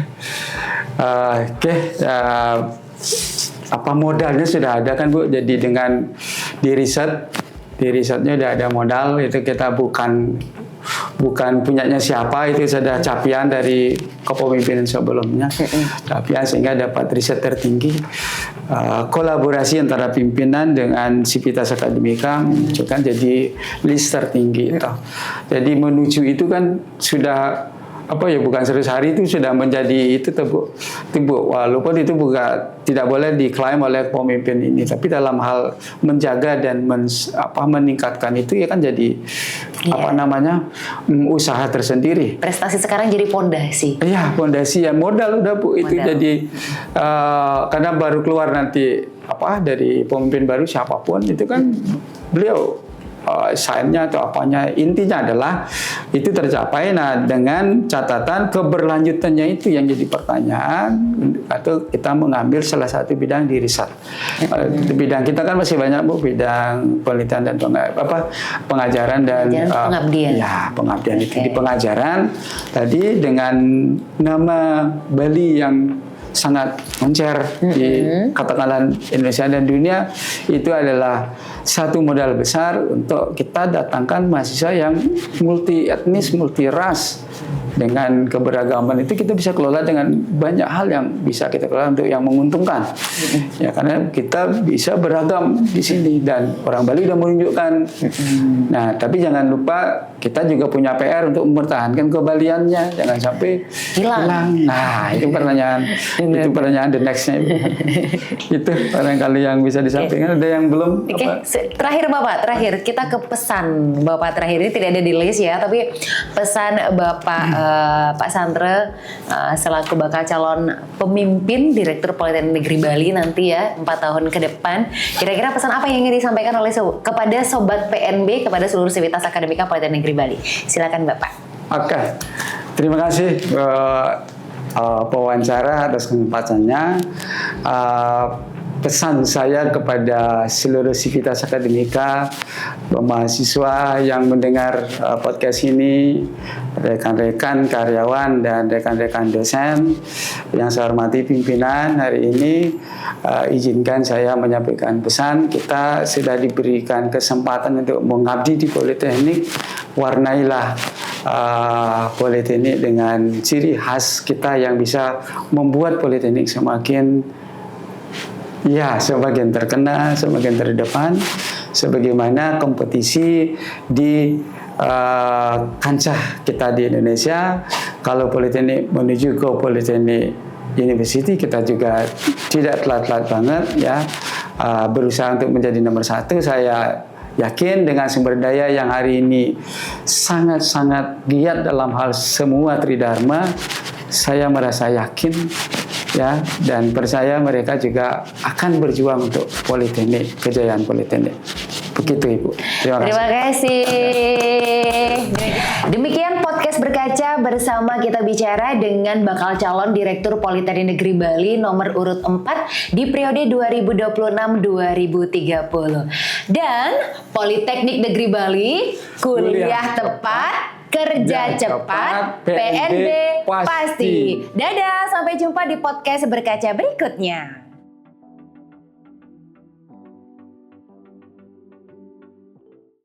Apa modalnya sudah ada kan Bu? Jadi dengan di risetnya udah ada modal. Itu kita bukan bukan punyanya siapa, itu sudah capaian dari kepemimpinan sebelumnya. Capaian sehingga dapat riset tertinggi. Kolaborasi antara pimpinan dengan Sivitas Akademika menunjukkan jadi list tertinggi itu. Jadi menuju itu kan sudah bukan 100 hari itu sudah menjadi itu tebuk walaupun itu tidak boleh diklaim oleh pemimpin ini, tapi dalam hal menjaga dan meningkatkan itu ya kan jadi usaha tersendiri. Prestasi sekarang jadi pondasi. Iya, pondasi ya, modal udah Bu itu jadi karena baru keluar nanti dari pemimpin baru siapapun itu kan beliau sainnya atau apanya, intinya adalah itu tercapai. Nah, dengan catatan keberlanjutannya itu yang jadi pertanyaan, atau kita mengambil salah satu bidang di riset. Bidang kita kan masih banyak Bu, bidang penelitian dan pengajaran dan pengabdian. Ya, pengabdian itu di pengajaran tadi dengan nama Bali yang sangat moncer di katakanlah Indonesia dan dunia, itu adalah satu modal besar untuk kita datangkan mahasiswa yang multi etnis, multi ras. Dengan keberagaman itu kita bisa kelola dengan banyak hal yang bisa kita kelola untuk yang menguntungkan. Ya, karena kita bisa beragam di sini dan orang Bali sudah menunjukkan. Nah, tapi jangan lupa kita juga punya PR untuk mempertahankan kebaliannya, jangan sampai hilang. Nah, itu pertanyaan the next-nya. Itu barangkali yang bisa disampaikan. Ada yang belum? Terakhir Bapak, kita ke pesan Bapak terakhir, ini tidak ada di list ya, tapi pesan Bapak Pak Santre selaku bakal calon pemimpin Direktur Politeknik Negeri Bali nanti ya 4 tahun ke depan, kira-kira pesan apa yang ingin disampaikan oleh kepada Sobat PNB, kepada seluruh Sivitas Akademika Politeknik Negeri Bali? Silakan Bapak. Oke, terima kasih pewawancara atas kesempatannya. Pesan saya kepada seluruh Sivitas Akademika, mahasiswa yang mendengar podcast ini, rekan-rekan karyawan dan rekan-rekan dosen yang saya hormati pimpinan hari ini, izinkan saya menyampaikan pesan. Kita sudah diberikan kesempatan untuk mengabdi di Politeknik, warnailah Politeknik dengan ciri khas kita yang bisa membuat Politeknik semakin terkenal, semakin terdepan, sebagaimana kompetisi di kancah kita di Indonesia. Kalau Politeknik menuju ke Politeknik University, kita juga tidak telat-telat banget ya, berusaha untuk menjadi nomor 1. Saya yakin dengan sumber daya yang hari ini sangat-sangat giat dalam hal semua tridharma, saya merasa yakin ya, dan percaya mereka juga akan berjuang untuk Politeknik, kejayaan Politeknik. Begitu Ibu. Terima kasih. Demikian podcast Berkaca bersama kita bicara dengan bakal calon Direktur Politeknik Negeri Bali nomor urut 4 di periode 2026-2030. Dan Politeknik Negeri Bali, kuliah tepat, kerja cepat, PNB pasti. Dadah, sampai jumpa di podcast Berkaca berikutnya.